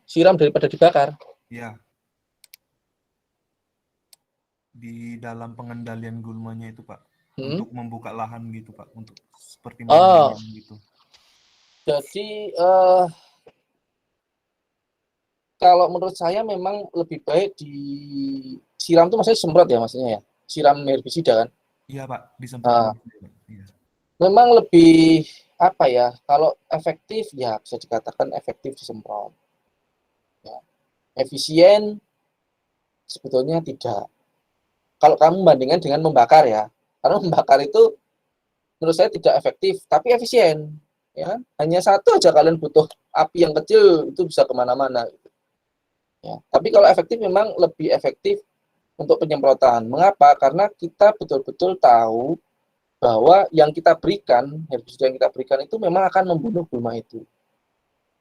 Siram daripada dibakar. Iya. Di dalam pengendalian gulmanya itu Pak, untuk membuka lahan gitu Pak, untuk seperti gitu. Jadi kalau menurut saya memang lebih baik disiram itu maksudnya semprot ya maksudnya ya, siram herbisida kan? Iya Pak, disemprot. Iya. Memang lebih apa ya? Kalau efektif ya bisa dikatakan efektif disemprot. Ya. Efisien sebetulnya tidak. Kalau kamu bandingkan dengan membakar ya, karena membakar itu menurut saya tidak efektif, tapi efisien. Ya, hanya satu aja kalian butuh api yang kecil itu bisa kemana-mana. Ya, tapi kalau efektif memang lebih efektif untuk penyemprotan. Mengapa? Karena kita betul-betul tahu bahwa yang kita berikan, herbisida yang kita berikan itu memang akan membunuh gulma itu.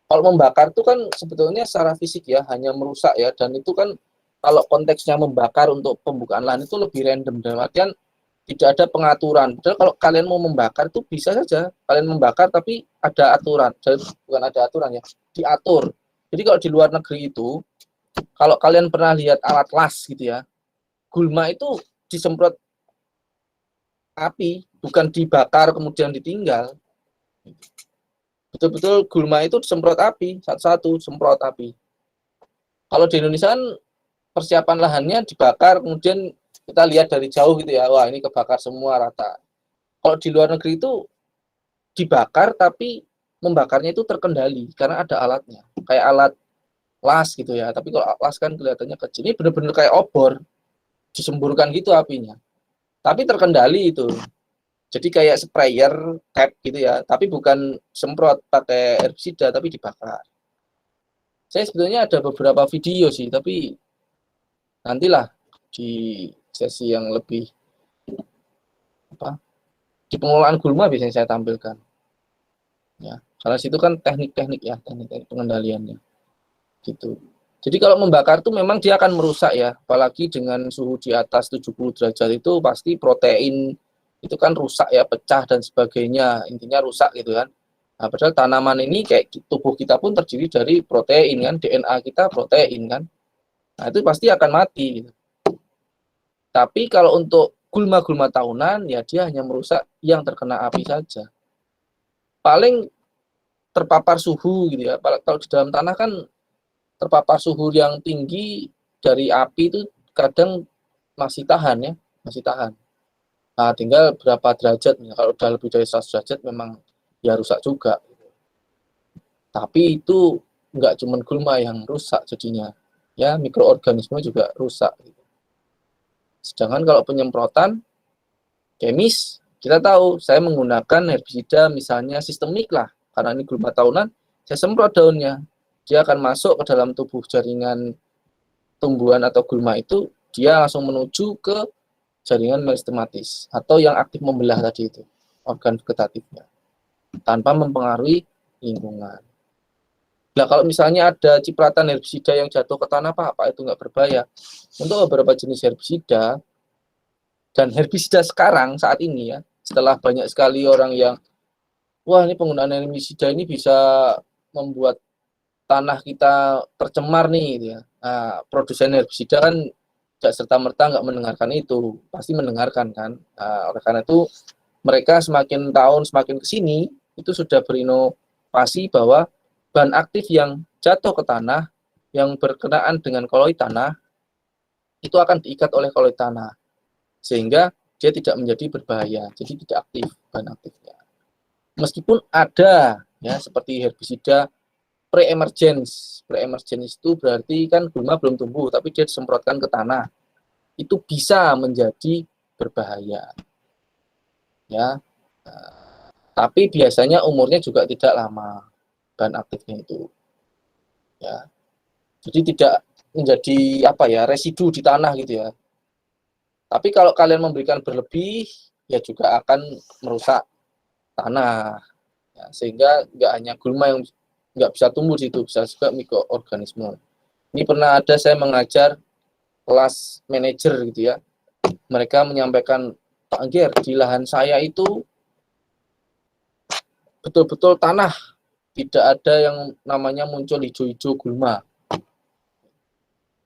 Kalau membakar itu kan sebetulnya secara fisik ya, hanya merusak ya, dan itu kan kalau konteksnya membakar untuk pembukaan lahan itu lebih random, dalam artian tidak ada pengaturan. Padahal kalau kalian mau membakar itu bisa saja kalian membakar tapi ada aturan, bukan ada aturan ya, diatur. Jadi kalau di luar negeri itu, kalau kalian pernah lihat alat las gitu ya, gulma itu disemprot api, bukan dibakar kemudian ditinggal. Betul-betul gulma itu disemprot api, satu-satu semprot api. Kalau di Indonesia kan persiapan lahannya dibakar, kemudian kita lihat dari jauh gitu ya, wah ini kebakar semua rata. Kalau di luar negeri itu dibakar, tapi membakarnya itu terkendali, karena ada alatnya. Kayak alat las gitu ya, tapi kalau las kan kelihatannya kecil. Ini benar-benar kayak obor, disemburkan gitu apinya. Tapi terkendali itu. Jadi kayak sprayer cap gitu ya, tapi bukan semprot pakai herbisida, tapi dibakar. Saya sebetulnya ada beberapa video sih, tapi nantilah di sesi yang lebih di pengelolaan gulma biasanya saya tampilkan. Ya, karena situ kan teknik-teknik ya, teknik pengendaliannya. Gitu. Jadi kalau membakar itu memang dia akan merusak ya, apalagi dengan suhu di atas 70 derajat itu pasti protein itu kan rusak ya, pecah dan sebagainya, intinya rusak gitu kan. Nah, padahal tanaman ini kayak tubuh kita pun terdiri dari protein kan, DNA kita protein kan. Nah, itu pasti akan mati gitu. Tapi kalau untuk gulma-gulma tahunan ya dia hanya merusak yang terkena api saja. Paling terpapar suhu gitu ya. Kalau di dalam tanah kan terpapar suhu yang tinggi dari api itu kadang masih tahan ya, masih tahan. Nah, tinggal berapa derajat, kalau udah lebih dari 100 derajat memang ya rusak juga. Tapi itu nggak cuma gulma yang rusak jadinya, ya mikroorganisme juga rusak. Sedangkan kalau penyemprotan kemis, kita tahu saya menggunakan herbisida misalnya sistemik lah, karena ini gulma tahunan, saya semprot daunnya, dia akan masuk ke dalam tubuh jaringan tumbuhan atau gulma itu, dia langsung menuju ke jaringan meristematis atau yang aktif membelah tadi itu, organ vegetatifnya, tanpa mempengaruhi lingkungan. Nah, kalau misalnya ada cipratan herbisida yang jatuh ke tanah, apa itu nggak berbahaya. Untuk beberapa jenis herbisida, dan herbisida sekarang saat ini ya, setelah banyak sekali orang yang, wah ini penggunaan herbisida ini bisa membuat tanah kita tercemar nih, gitu ya. Nah, produsen herbisida kan tidak serta-merta nggak mendengarkan itu, pasti mendengarkan kan. Nah, oleh karena itu, mereka semakin tahun semakin kesini, itu sudah berinovasi bahwa bahan aktif yang jatuh ke tanah, yang berkenaan dengan koloid tanah, itu akan diikat oleh koloid tanah. Sehingga dia tidak menjadi berbahaya, jadi tidak aktif bahan aktifnya. Meskipun ada, ya seperti herbisida pre-emergence. Pre-emergence itu berarti kan gulma belum tumbuh, tapi dia disemprotkan ke tanah. Itu bisa menjadi berbahaya. Ya, tapi biasanya umurnya juga tidak lama. Bahan aktifnya itu, ya, jadi tidak menjadi residu di tanah gitu ya. Tapi kalau kalian memberikan berlebih, ya juga akan merusak tanah, ya, sehingga nggak hanya gulma yang nggak bisa tumbuh di situ, bisa juga mikroorganisme. Ini pernah ada saya mengajar kelas manajer gitu ya, mereka menyampaikan, Pak Angger, di lahan saya itu betul-betul tanah, tidak ada yang namanya muncul hijau-hijau gulma.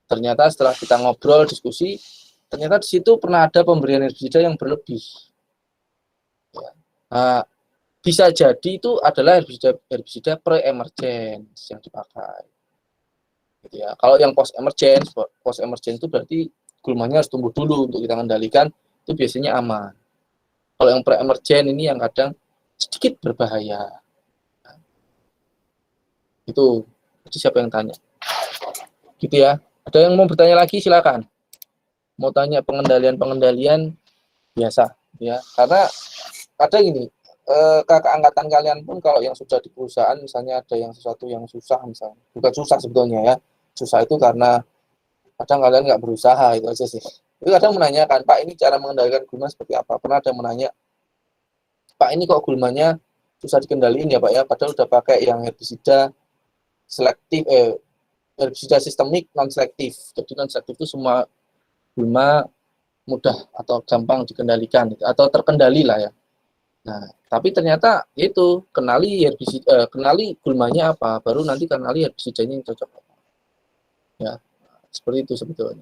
Ternyata setelah kita ngobrol, diskusi, ternyata di situ pernah ada pemberian herbisida yang berlebih. Ya. Nah, bisa jadi itu adalah herbisida pre-emergence yang dipakai. Gitu ya. Kalau yang post-emergence itu berarti gulmanya harus tumbuh dulu untuk kita kendalikan, itu biasanya aman. Kalau yang pre-emergence ini yang kadang sedikit berbahaya. Itu, jadi siapa yang tanya? Gitu ya. Ada yang mau bertanya lagi, silakan. Mau tanya pengendalian biasa, ya. Karena ada gini, kakak angkatan kalian pun kalau yang sudah di perusahaan, misalnya ada yang sesuatu yang susah, misalnya, bukan susah sebetulnya ya. Susah itu karena kadang kalian nggak berusaha, itu aja sih. Itu kadang menanyakan, Pak, ini cara mengendalikan gulma seperti apa? Pernah ada yang menanya, Pak, ini kok gulmanya susah dikendaliin ya Pak ya, padahal udah pakai yang herbisida selektif, herbisida sistemik non selektif. Jadi non selektif itu semua gulma mudah atau gampang dikendalikan atau terkendali lah ya. Nah, tapi ternyata itu kenali herbisida, kenali gulmanya apa, baru nanti kenali herbisidanya yang cocok. Ya, seperti itu sebetulnya.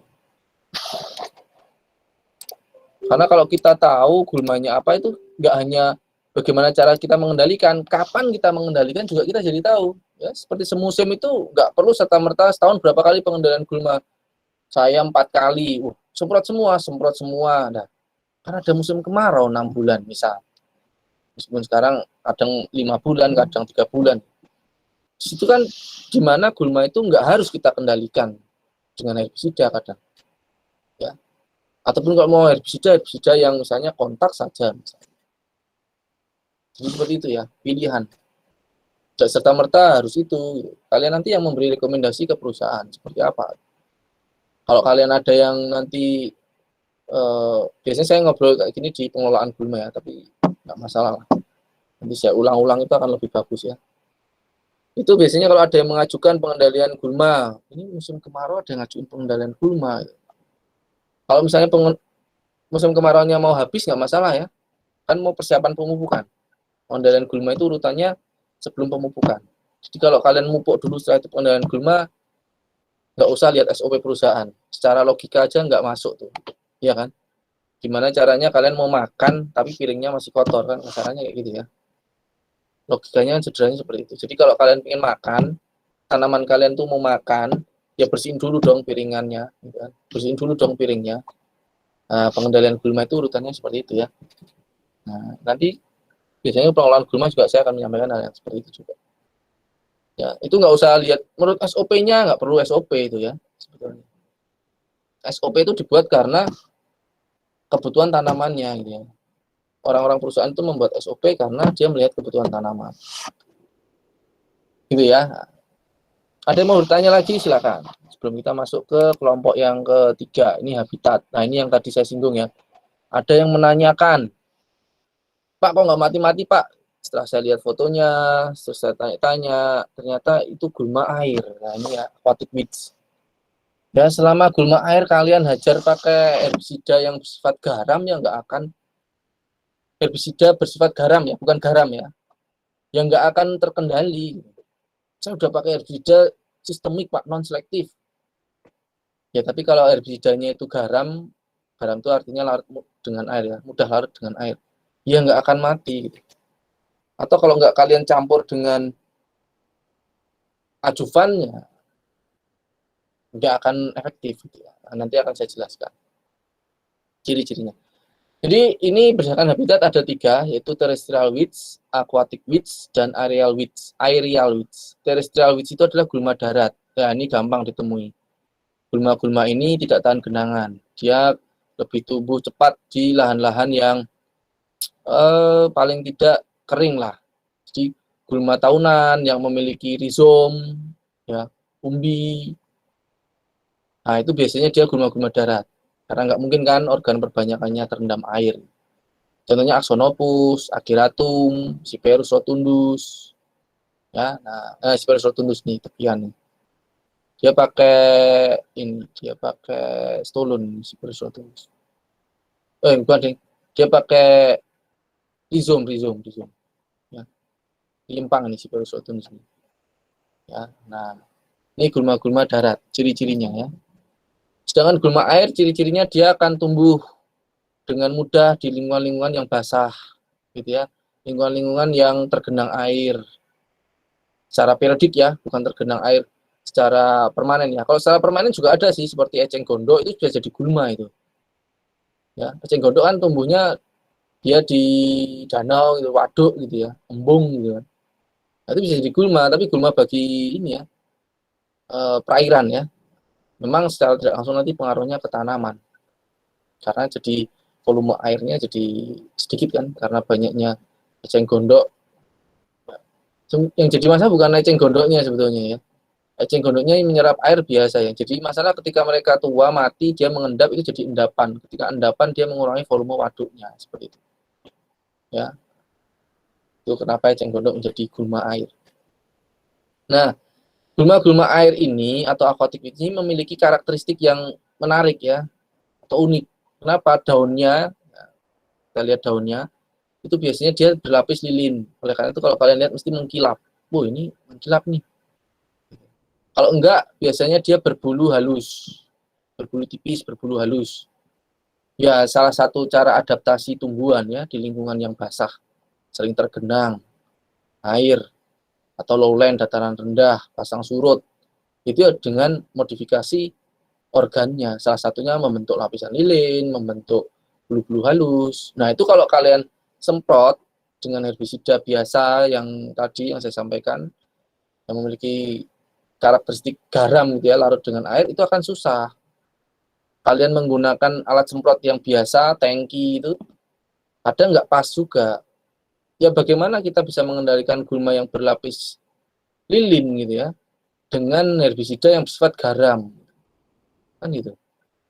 Karena kalau kita tahu gulmanya apa itu nggak hanya bagaimana cara kita mengendalikan, kapan kita mengendalikan juga kita jadi tahu. Ya, seperti semusim itu nggak perlu serta-merta setahun berapa kali pengendalian gulma. Saya 4 kali, semprot semua. Nah, karena ada musim kemarau 6 bulan misal. Meskipun sekarang kadang 5 bulan, kadang 3 bulan. Di situ kan dimana gulma itu nggak harus kita kendalikan dengan herbisida kadang. Ya. Ataupun kalau mau herbisida yang misalnya kontak saja. Misalnya. Jadi seperti itu ya, pilihan. Tidak serta-merta harus itu. Kalian nanti yang memberi rekomendasi ke perusahaan seperti apa. Kalau kalian ada yang nanti, biasanya saya ngobrol kayak gini di pengelolaan gulma ya, tapi nggak masalah lah. Nanti saya ulang-ulang itu akan lebih bagus ya. Itu biasanya kalau ada yang mengajukan pengendalian gulma, ini musim kemarau ada yang ngajuin pengendalian gulma. Kalau misalnya musim kemaraunya mau habis nggak masalah ya, kan mau persiapan pemupukan. Pengendalian gulma itu urutannya sebelum pemupukan. Jadi kalau kalian mupuk dulu setelah itu pengendalian gulma, nggak usah lihat SOP perusahaan. Secara logika aja nggak masuk tuh, ya kan? Gimana caranya kalian mau makan tapi piringnya masih kotor kan? Caranya kayak gitu ya. Logikanya sederhananya seperti itu. Jadi kalau kalian ingin makan, tanaman kalian tuh mau makan, ya bersihin dulu dong piringannya, gitu kan? Bersihin dulu dong piringnya. pengendalian gulma itu urutannya seperti itu ya. Nah, nanti biasanya pengelolaan gulma juga saya akan menyampaikan hal yang seperti itu juga. Ya, itu nggak usah lihat menurut SOP-nya, nggak perlu SOP itu ya sebetulnya. SOP itu dibuat karena kebutuhan tanamannya gitu ya. Orang-orang perusahaan itu membuat SOP karena dia melihat kebutuhan tanaman. Gitu ya. Ada yang mau bertanya lagi silakan. Sebelum kita masuk ke kelompok yang ketiga, ini habitat. Nah, ini yang tadi saya singgung ya. Ada yang menanyakan, Pak, kok nggak mati-mati, Pak? Setelah saya lihat fotonya, terus saya tanya-tanya, ternyata itu gulma air. Nah, ini ya, aquatic weeds. Ya, selama gulma air kalian hajar pakai herbisida yang bersifat garam, ya nggak akan, herbisida bersifat garam ya, bukan garam ya, yang nggak akan terkendali. Saya udah pakai herbisida sistemik, Pak, non-selektif. Ya, tapi kalau herbisidanya itu garam, garam itu artinya larut dengan air ya, mudah larut dengan air. Ya nggak akan mati. Gitu. Atau kalau nggak kalian campur dengan ajuvannya, nggak akan efektif. Gitu ya. Nah, nanti akan saya jelaskan ciri-cirinya. Jadi ini berdasarkan habitat ada 3, yaitu terrestrial weeds, aquatic weeds, dan aerial weeds. Aerial weeds. Terrestrial weeds itu adalah gulma darat. Nah, ini gampang ditemui. Gulma-gulma ini tidak tahan genangan. Dia lebih tumbuh cepat di lahan-lahan yang paling tidak kering lah. Jadi gulma tahunan yang memiliki rizom, ya, umbi. Nah, itu biasanya dia gulma-gulma darat. Karena nggak mungkin kan organ perbanyakannya terendam air. Contohnya Axonopus, Ageratum, Cyperus rotundus. Ya, nah, Cyperus rotundus nih tepian nih. Dia pakai stolon Cyperus rotundus. Bukan deh. Dia pakai rizom. Ya. Limpang nih Cyperus rotundus nih. Ya, nah, ini gulma-gulma darat, ciri-cirinya ya. Sedangkan gulma air, ciri-cirinya dia akan tumbuh dengan mudah di lingkungan-lingkungan yang basah, gitu ya. Lingkungan-lingkungan yang tergenang air secara periodik ya, bukan tergenang air secara permanen ya. Kalau secara permanen juga ada sih, seperti eceng gondok itu sudah jadi gulma itu. Ya, eceng gondok kan tumbuhnya dia di danau gitu, waduk gitu ya, embung gitu kan. Nah, itu bisa jadi gulma, tapi gulma bagi ini ya, perairan ya. Memang secara tidak langsung nanti pengaruhnya ke tanaman. Karena jadi volume airnya jadi sedikit kan, karena banyaknya eceng gondok. Yang jadi masalah bukan eceng gondoknya sebetulnya ya. Eceng gondoknya menyerap air biasa ya. Jadi masalah ketika mereka tua mati, dia mengendap itu jadi endapan. Ketika endapan dia mengurangi volume waduknya seperti itu. Ya. Itu kenapa eceng gondok menjadi gulma air. Nah, gulma-gulma air ini atau aquatic weed ini memiliki karakteristik yang menarik ya, atau unik. Kenapa? Daunnya, kita lihat daunnya, itu biasanya dia berlapis lilin. Oleh karena itu kalau kalian lihat mesti mengkilap. Ini mengkilap nih. Kalau enggak, biasanya dia berbulu halus. Berbulu tipis, berbulu halus. Ya, salah satu cara adaptasi tumbuhan ya di lingkungan yang basah, sering tergenang, air, atau lowland, dataran rendah, pasang surut. Itu dengan modifikasi organnya. Salah satunya membentuk lapisan lilin, membentuk bulu-bulu halus. Nah, itu kalau kalian semprot dengan herbisida biasa yang tadi yang saya sampaikan, yang memiliki karakteristik garam gitu ya, larut dengan air, itu akan susah. Kalian menggunakan alat semprot yang biasa, tangki itu, kadang nggak pas juga. Ya bagaimana kita bisa mengendalikan gulma yang berlapis lilin gitu ya, dengan herbisida yang bersifat garam. Kan gitu.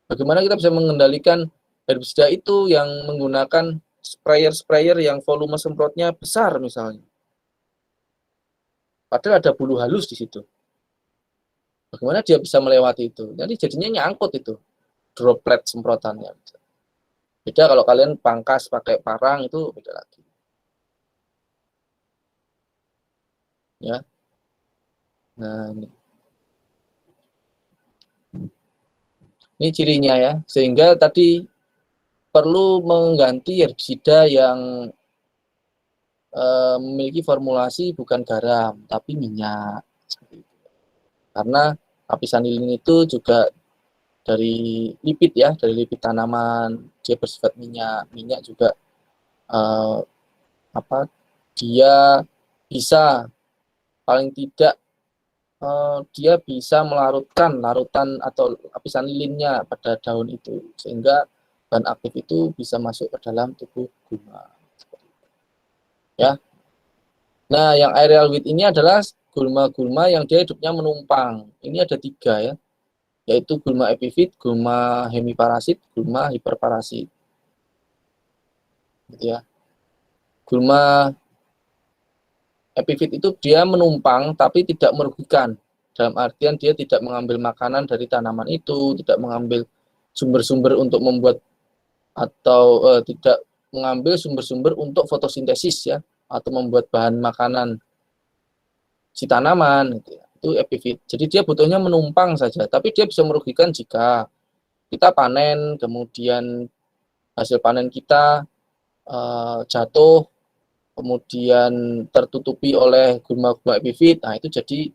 Bagaimana kita bisa mengendalikan herbisida itu yang menggunakan sprayer yang volume semprotnya besar misalnya. Padahal ada bulu halus di situ. Bagaimana dia bisa melewati itu? Jadi jadinya nyangkut itu droplet semprotannya. Beda kalau kalian pangkas pakai parang itu beda lagi. Ya. Nah, ini cirinya ya. Sehingga tadi perlu mengganti herbisida yang memiliki formulasi bukan garam, tapi minyak. Karena lapisan lilin itu juga dari lipid ya, dari lipid tanaman, dia bersifat minyak. Minyak juga dia bisa paling tidak dia bisa melarutkan larutan atau lapisan lilinnya pada daun itu, sehingga bahan aktif itu bisa masuk ke dalam tubuh gulma. Ya. Nah, yang aerial weed ini adalah gulma-gulma yang dia hidupnya menumpang. Ini ada 3 ya, yaitu gulma epifit, gulma hemiparasit, gulma hiperparasit. Gitu ya. Gulma epifit itu dia menumpang tapi tidak merugikan. Dalam artian dia tidak mengambil makanan dari tanaman itu, tidak mengambil sumber-sumber untuk membuat atau tidak mengambil sumber-sumber untuk fotosintesis ya, atau membuat bahan makanan si tanaman gitu ya. Itu epifit. Jadi dia butuhnya menumpang saja, tapi dia bisa merugikan jika kita panen, kemudian hasil panen kita jatuh, kemudian tertutupi oleh gulma-gulma epifit. Nah, itu jadi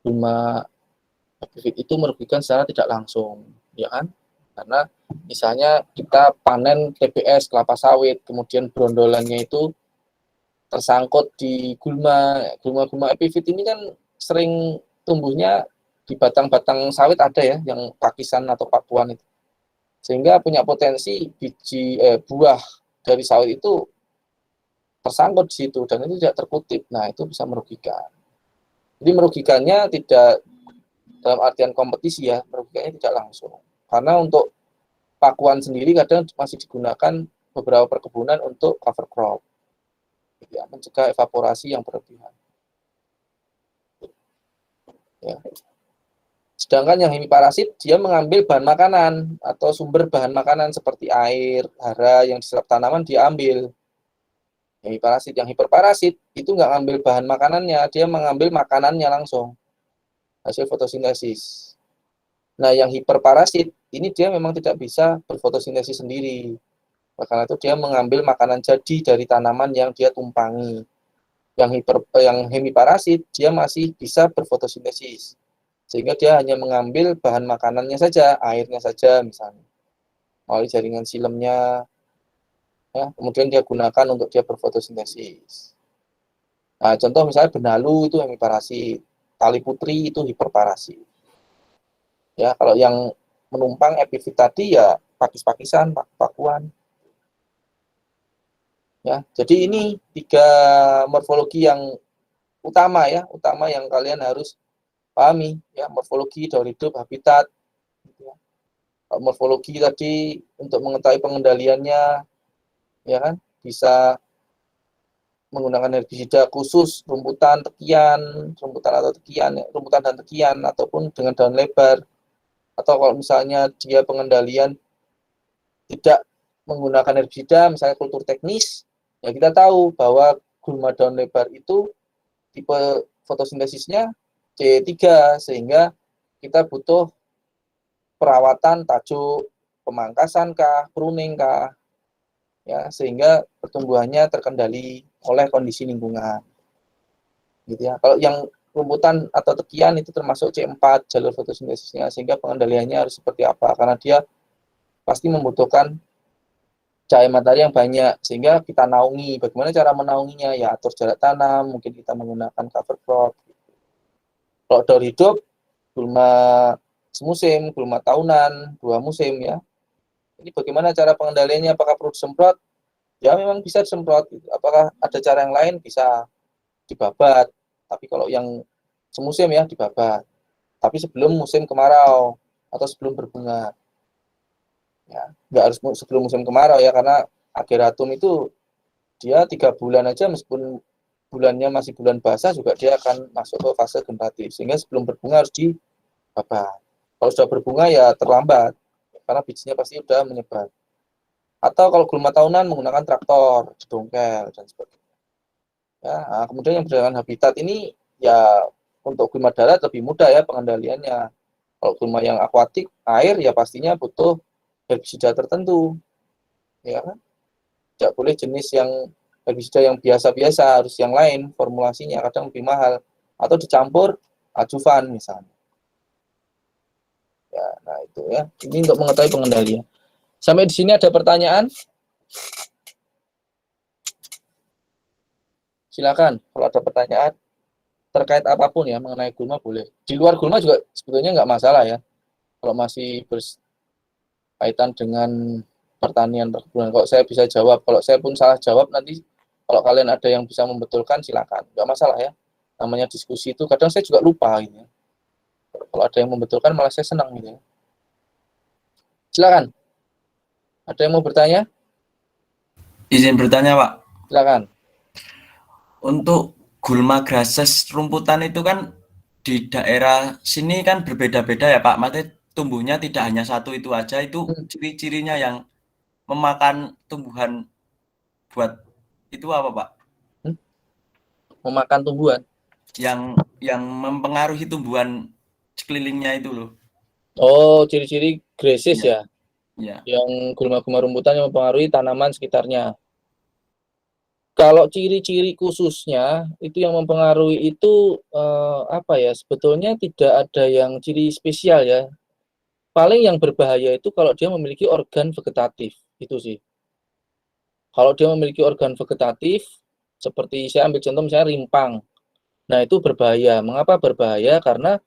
gulma epifit itu merugikan secara tidak langsung, ya kan? Karena misalnya kita panen TBS kelapa sawit, kemudian brondolannya itu tersangkut di gulma epifit ini kan sering tumbuhnya di batang-batang sawit ada ya, yang pakisan atau pakuan itu, sehingga punya potensi buah dari sawit itu tersangkut di situ dan itu tidak terkutip. Nah, itu bisa merugikan. Jadi merugikannya tidak dalam artian kompetisi ya, merugikannya tidak langsung. Karena untuk pakuan sendiri kadang masih digunakan beberapa perkebunan untuk cover crop, ya, mencegah evaporasi yang berlebihan. Ya. Sedangkan yang hemiparasit dia mengambil bahan makanan atau sumber bahan makanan seperti air, hara yang diserap tanaman dia ambil. Hemiparasit, yang hiperparasit itu nggak ngambil bahan makanannya, dia mengambil makanannya langsung hasil fotosintesis. Nah, yang hiperparasit ini dia memang tidak bisa berfotosintesis sendiri. Karena itu dia mengambil makanan jadi dari tanaman yang dia tumpangi. Yang hemiparasit dia masih bisa berfotosintesis. Sehingga dia hanya mengambil bahan makanannya saja, airnya saja misalnya. Melalui jaringan silemnya, ya, kemudian dia gunakan untuk dia berfotosintesis. Nah, contoh misalnya benalu itu hemiparasit, tali putri itu hiperparasit. Ya, kalau yang menumpang epifit tadi ya pakis-pakisan, pakuan. Ya, jadi ini 3 morfologi yang utama yang kalian harus pahami ya, morfologi, daur hidup, habitat. Ya. Morfologi tadi untuk mengetahui pengendaliannya, ya kan, bisa menggunakan herbisida khusus rumputan dan tekian ataupun dengan daun lebar. Atau kalau misalnya dia pengendalian tidak menggunakan herbisida, misalnya kultur teknis, ya kita tahu bahwa gulma daun lebar itu tipe fotosintesisnya C3, sehingga kita butuh perawatan tajuk, pemangkasan kah, pruning kah, ya, sehingga pertumbuhannya terkendali oleh kondisi lingkungan. Gitu ya. Kalau yang rumputan atau tekian itu termasuk C4 jalur fotosintesisnya, sehingga pengendaliannya harus seperti apa, karena dia pasti membutuhkan cahaya matahari yang banyak, sehingga kita naungi. Bagaimana cara menaunginya? Ya atur jarak tanam, mungkin kita menggunakan cover crop. Kalau daur hidup, gulma semusim, gulma tahunan, 2 musim ya. Ini bagaimana cara pengendaliannya? Apakah perlu disemprot? Ya memang bisa disemprot. Apakah ada cara yang lain? Bisa dibabat. Tapi kalau yang semusim ya dibabat. Tapi sebelum musim kemarau atau sebelum berbunga. Ya, nggak harus sebelum musim kemarau ya, karena ageratum itu dia 3 bulan aja, meskipun bulannya masih bulan basah juga dia akan masuk ke fase generatif, sehingga sebelum berbunga harus dibabat. Kalau sudah berbunga ya terlambat, karena bijinya pasti sudah menyebar. Atau kalau gulma tahunan menggunakan traktor, dongkel dan sebagainya. Ya, nah, kemudian yang berdasarkan habitat ini ya untuk gulma darat lebih mudah ya pengendaliannya. Kalau gulma yang akuatik, air ya pastinya butuh herbisida tertentu, ya kan? Tidak boleh jenis yang herbisida yang biasa-biasa, harus yang lain, formulasinya kadang lebih mahal, atau dicampur ajuvan misalnya. Ya, nah itu ya. Ini untuk mengetahui pengendalian. Sampai di sini ada pertanyaan? Silakan kalau ada pertanyaan terkait apapun ya mengenai gulma boleh. Di luar gulma juga sebetulnya nggak masalah ya. Kalau masih berkaitan dengan pertanian perkebunan. Kalau saya bisa jawab, kalau saya pun salah jawab nanti kalau kalian ada yang bisa membetulkan silakan. Nggak masalah ya. Namanya diskusi itu kadang saya juga lupa gitu ya. Kalau ada yang membetulkan malah saya senang gitu ya. Silakan. Ada yang mau bertanya? Izin bertanya, Pak. Silakan. Untuk gulma grasses rumputan itu kan di daerah sini kan berbeda-beda ya, Pak. Maksudnya tumbuhnya tidak hanya satu itu aja. Itu ciri-cirinya yang memakan tumbuhan buat itu apa, Pak? Memakan tumbuhan. Yang mempengaruhi tumbuhan sekelilingnya itu loh. Oh, ciri-ciri grasses ya. Ya. Yang gulma-gulma rumputan yang mempengaruhi tanaman sekitarnya. Kalau ciri-ciri khususnya itu yang mempengaruhi itu apa ya? Sebetulnya tidak ada yang ciri spesial ya. Paling yang berbahaya itu kalau dia memiliki organ vegetatif, itu sih. Kalau dia memiliki organ vegetatif, seperti saya ambil contoh misalnya rimpang. Nah, itu berbahaya. Mengapa berbahaya? Karena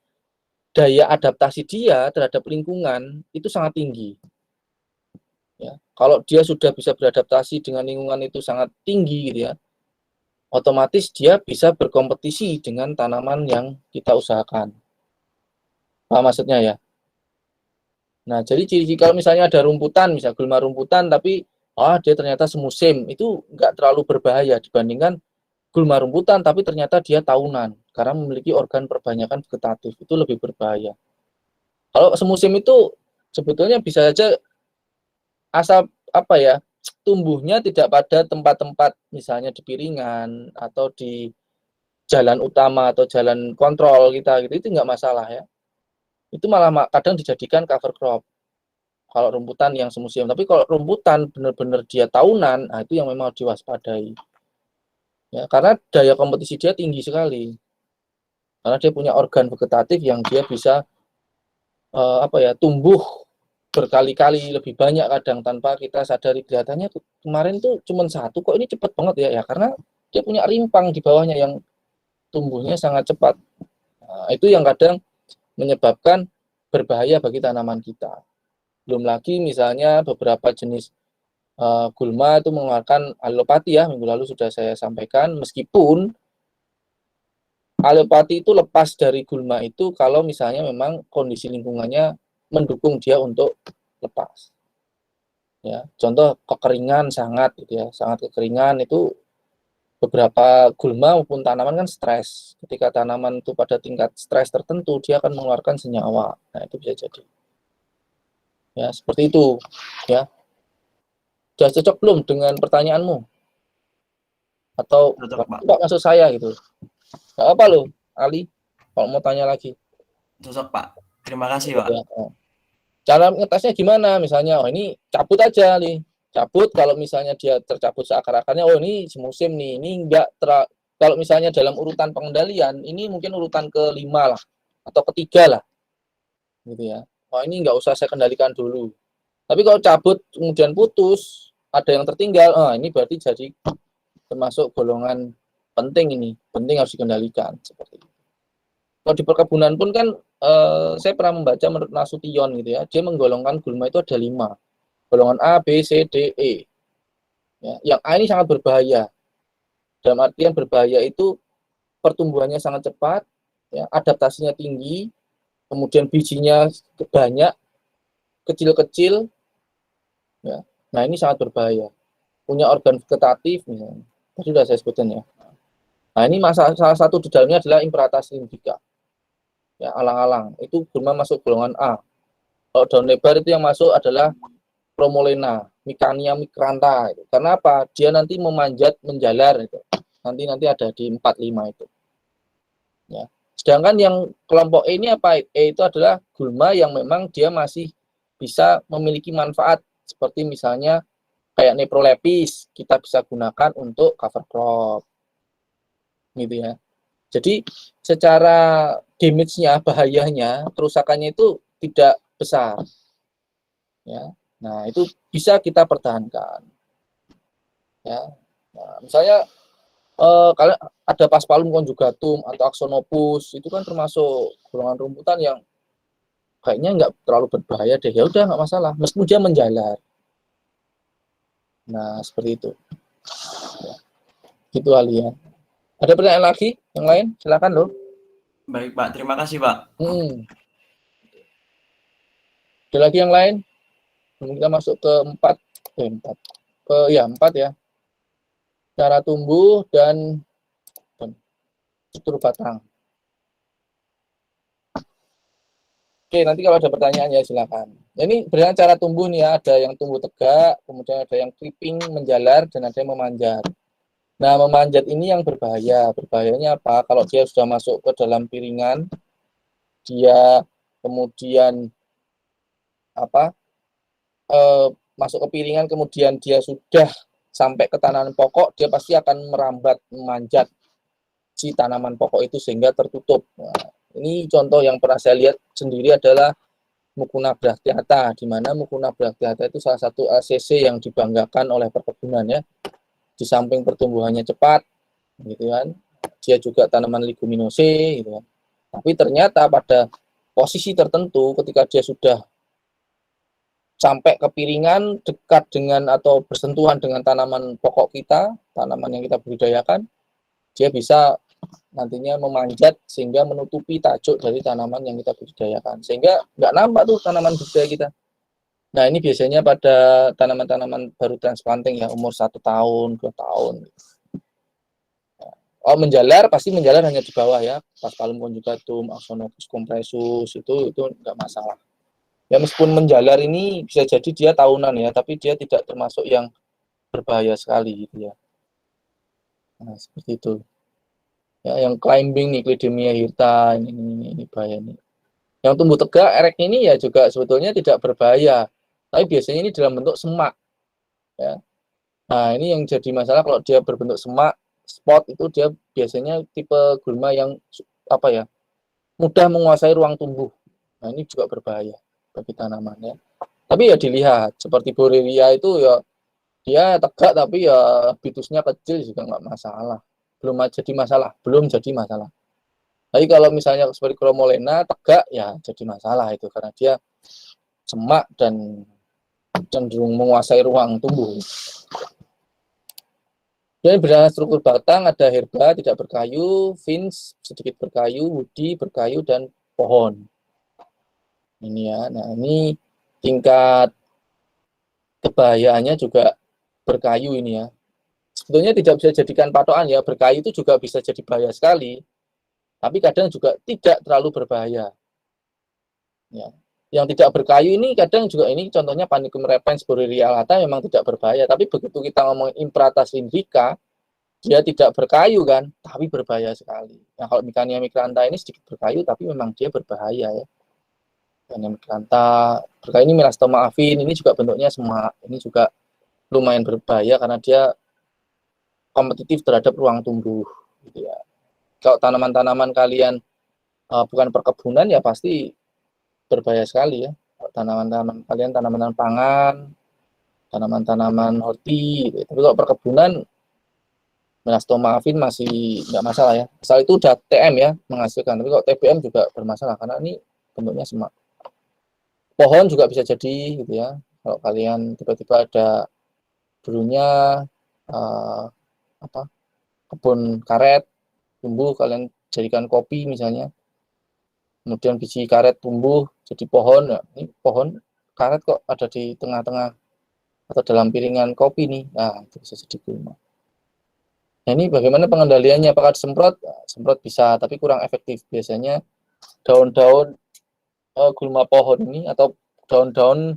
daya adaptasi dia terhadap lingkungan itu sangat tinggi. Ya, kalau dia sudah bisa beradaptasi dengan lingkungan itu sangat tinggi gitu ya, otomatis dia bisa berkompetisi dengan tanaman yang kita usahakan. Paham maksudnya ya? Nah, jadi ciri-ciri kalau misalnya ada rumputan, misalnya gulma rumputan, tapi dia ternyata semusim, itu nggak terlalu berbahaya dibandingkan gulma rumputan, tapi ternyata dia tahunan, karena memiliki organ perbanyakan vegetatif, itu lebih berbahaya. Kalau semusim itu sebetulnya bisa saja asal apa ya, tumbuhnya tidak pada tempat-tempat misalnya di piringan atau di jalan utama atau jalan kontrol kita gitu, itu nggak masalah ya. Itu malah kadang dijadikan cover crop kalau rumputan yang semusim. Tapi kalau rumputan benar-benar dia tahunan, nah itu yang memang diwaspadai. Ya, karena daya kompetisi dia tinggi sekali. Karena dia punya organ vegetatif yang dia bisa tumbuh berkali-kali lebih banyak kadang tanpa kita sadari. Kelihatannya kemarin tuh cuma satu, kok ini cepat banget ya, karena dia punya rimpang di bawahnya yang tumbuhnya sangat cepat. Nah, itu yang kadang menyebabkan berbahaya bagi tanaman kita. Belum lagi misalnya beberapa jenis gulma itu mengeluarkan alopati ya, minggu lalu sudah saya sampaikan, meskipun alopati itu lepas dari gulma itu kalau misalnya memang kondisi lingkungannya mendukung dia untuk lepas. Ya, contoh kekeringan sangat gitu ya, sangat kekeringan itu beberapa gulma maupun tanaman kan stres. Ketika tanaman itu pada tingkat stres tertentu, dia akan mengeluarkan senyawa. Nah, itu bisa jadi. Ya, seperti itu. Ya. Sudah cocok belum dengan pertanyaanmu? Atau Pak maksud saya gitu? Nggak apa loh, Ali. Kalau mau tanya lagi. Cocok, Pak. Terima kasih, Pak. Ya. Cara ngetesnya gimana? Misalnya, ini cabut aja nih. Cabut kalau misalnya dia tercabut seakar-akarnya, ini semusim nih, ini enggak kalau misalnya dalam urutan pengendalian, ini mungkin urutan ke-5 lah, atau ke-3 lah, gitu ya. Ini enggak usah saya kendalikan dulu. Tapi kalau cabut kemudian putus, ada yang tertinggal, ini berarti jadi termasuk golongan penting ini, penting harus dikendalikan seperti itu. Kalau di perkebunan pun kan, saya pernah membaca menurut Nasution gitu ya, dia menggolongkan gulma itu ada 5. Golongan A, B, C, D, E. Ya, yang A ini sangat berbahaya. Dalam artian berbahaya itu pertumbuhannya sangat cepat, ya, adaptasinya tinggi, kemudian bijinya banyak, kecil-kecil. Ya. Nah, ini sangat berbahaya. Punya organ vegetatif, misalnya. Tadi sudah saya sebutkan ya. Nah, ini salah satu di dalamnya adalah Imperatas indica. Ya, alang-alang. Itu gulma masuk golongan A. Kalau daun lebar itu yang masuk adalah Promolena, Micania micrantha. Itu. Karena apa? Dia nanti memanjat, menjalar. Itu. Nanti ada di 4-5 itu. Ya. Sedangkan yang kelompok E ini apa? E itu adalah gulma yang memang dia masih bisa memiliki manfaat. Seperti misalnya kayak Neprolepis, kita bisa gunakan untuk cover crop. Gitu ya. Jadi secara damage-nya, bahayanya, kerusakannya itu tidak besar. Ya. Nah, itu bisa kita pertahankan. Ya. Nah, misalnya kalau ada Paspalum conjugatum atau Axonopus, itu kan termasuk golongan rumputan yang kayaknya nggak terlalu berbahaya deh. Ya udah, nggak masalah, meskipun dia menjalar. Nah, seperti itu. Ya. Gitu Ali ya. Ada pertanyaan lagi yang lain? Silakan loh. Baik Pak, terima kasih Pak. Ada lagi yang lain? Kita masuk ke 4. Ya. Cara tumbuh dan struktur batang. Oke, nanti kalau ada pertanyaan ya silakan. Ini berdasarkan cara tumbuh nih ya, ada yang tumbuh tegak, kemudian ada yang creeping, menjalar, dan ada yang memanjat. Nah, memanjat ini yang berbahaya. Berbahayanya apa? Kalau dia sudah masuk ke dalam piringan, dia kemudian masuk ke piringan, kemudian dia sudah sampai ke tanaman pokok, dia pasti akan merambat, memanjat si tanaman pokok itu sehingga tertutup. Nah, ini contoh yang pernah saya lihat sendiri adalah Mucuna bracteata, di mana Mucuna bracteata itu salah satu LCC yang dibanggakan oleh perkebunan ya. Di samping pertumbuhannya cepat, gitu kan, dia juga tanaman leguminose, gitu kan. Tapi ternyata pada posisi tertentu, ketika dia sudah sampai ke piringan, dekat dengan atau bersentuhan dengan tanaman pokok kita, tanaman yang kita budidayakan, dia bisa nantinya memanjat sehingga menutupi tajuk dari tanaman yang kita budidayakan, sehingga nggak nampak tuh tanaman budidaya kita. Nah, ini biasanya pada tanaman-tanaman baru transplanting ya, umur 1 tahun, 2 tahun. Oh, menjalar, pasti menjalar hanya di bawah ya. Paspalum conjugatum, Axonopus compressus, itu nggak masalah. Ya, meskipun menjalar ini bisa jadi dia tahunan ya, tapi dia tidak termasuk yang berbahaya sekali gitu ya. Nah, seperti itu. Ya, yang climbing nih, Clidemia hirta, ini bahaya nih. Yang tumbuh tegak, erek ini ya juga sebetulnya tidak berbahaya, tapi biasanya ini dalam bentuk semak. Ya. Nah, ini yang jadi masalah kalau dia berbentuk semak, spot itu dia biasanya tipe gulma yang mudah menguasai ruang tumbuh. Nah, ini juga berbahaya bagi tanamannya. Tapi ya dilihat, seperti Borrelia itu ya dia tegak tapi ya bitusnya kecil juga nggak masalah. Belum jadi masalah. Tapi kalau misalnya seperti Chromolena tegak ya jadi masalah itu karena dia semak dan cenderung menguasai ruang tumbuh. Dan berdasarkan struktur batang ada herba tidak berkayu, vins sedikit berkayu, woody berkayu, dan pohon. Ini ya. Nah, ini tingkat kebahayaannya juga berkayu ini ya. Sebetulnya tidak bisa jadikan patokan ya, berkayu itu juga bisa jadi bahaya sekali, tapi kadang juga tidak terlalu berbahaya. Ya. Yang tidak berkayu ini kadang juga ini contohnya Panicum repens, Borrelia alata memang tidak berbahaya, tapi begitu kita ngomong Impratas indica, dia tidak berkayu kan, tapi berbahaya sekali. Nah, kalau Micrania micrantha ini sedikit berkayu, tapi memang dia berbahaya ya. Micrania micrantha, berkayu ini Melastoma avin, ini juga bentuknya semak, ini juga lumayan berbahaya karena dia kompetitif terhadap ruang tumbuh gitu ya. Kalau tanaman-tanaman kalian bukan perkebunan ya pasti berbahaya sekali ya. Kalau tanaman-tanaman kalian tanaman pangan, tanaman-tanaman horti gitu. Tapi kalau perkebunan Melastoma avin masih nggak masalah ya. Asal itu udah TM ya menghasilkan. Tapi kalau TBM juga bermasalah karena ini bentuknya semak. Pohon juga bisa jadi gitu ya. Kalau kalian tiba-tiba ada dulunya kebun karet tumbuh, kalian jadikan kopi misalnya, kemudian biji karet tumbuh jadi pohon, ya, ini pohon karet kok ada di tengah-tengah atau dalam piringan kopi nih, nah itu bisa jadi gulma. Nah, ini bagaimana pengendaliannya? Apakah disemprot? Nah, semprot bisa, tapi kurang efektif. Biasanya daun-daun gulma pohon ini atau daun-daun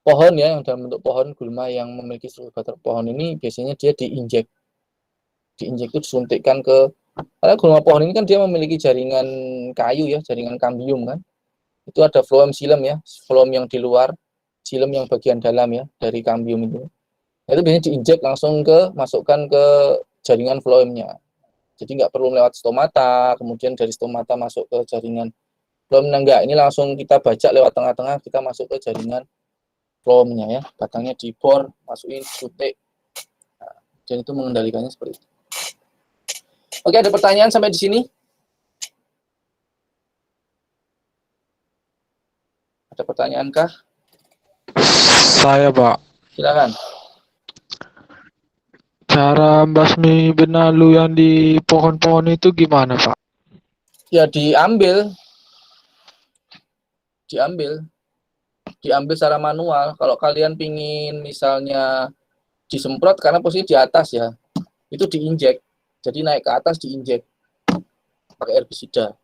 pohon ya yang dalam bentuk pohon gulma yang memiliki struktur bater pohon ini biasanya dia diinjek itu disuntikkan ke, karena gulma pohon ini kan dia memiliki jaringan kayu ya, jaringan kambium kan, itu ada phloem xilem ya, phloem yang di luar, xilem yang bagian dalam ya dari kambium itu biasanya diinjek langsung masukkan ke jaringan phloemnya, jadi nggak perlu lewat stomata, kemudian dari stomata masuk ke jaringan Phloemnya enggak, ini langsung kita bajak lewat tengah-tengah, kita masuk ke jaringan phloemnya ya, batangnya dibor, masukin sutik, nah, dan itu mengendalikannya seperti itu. Oke, ada pertanyaan sampai di sini? Ada pertanyaan kah? Saya, Pak. Silakan. Cara membasmi benalu yang di pohon-pohon itu gimana, Pak? Ya diambil secara manual. Kalau kalian pingin misalnya disemprot karena posisi di atas ya, itu diinjek. Jadi naik ke atas diinjek pakai herbisida.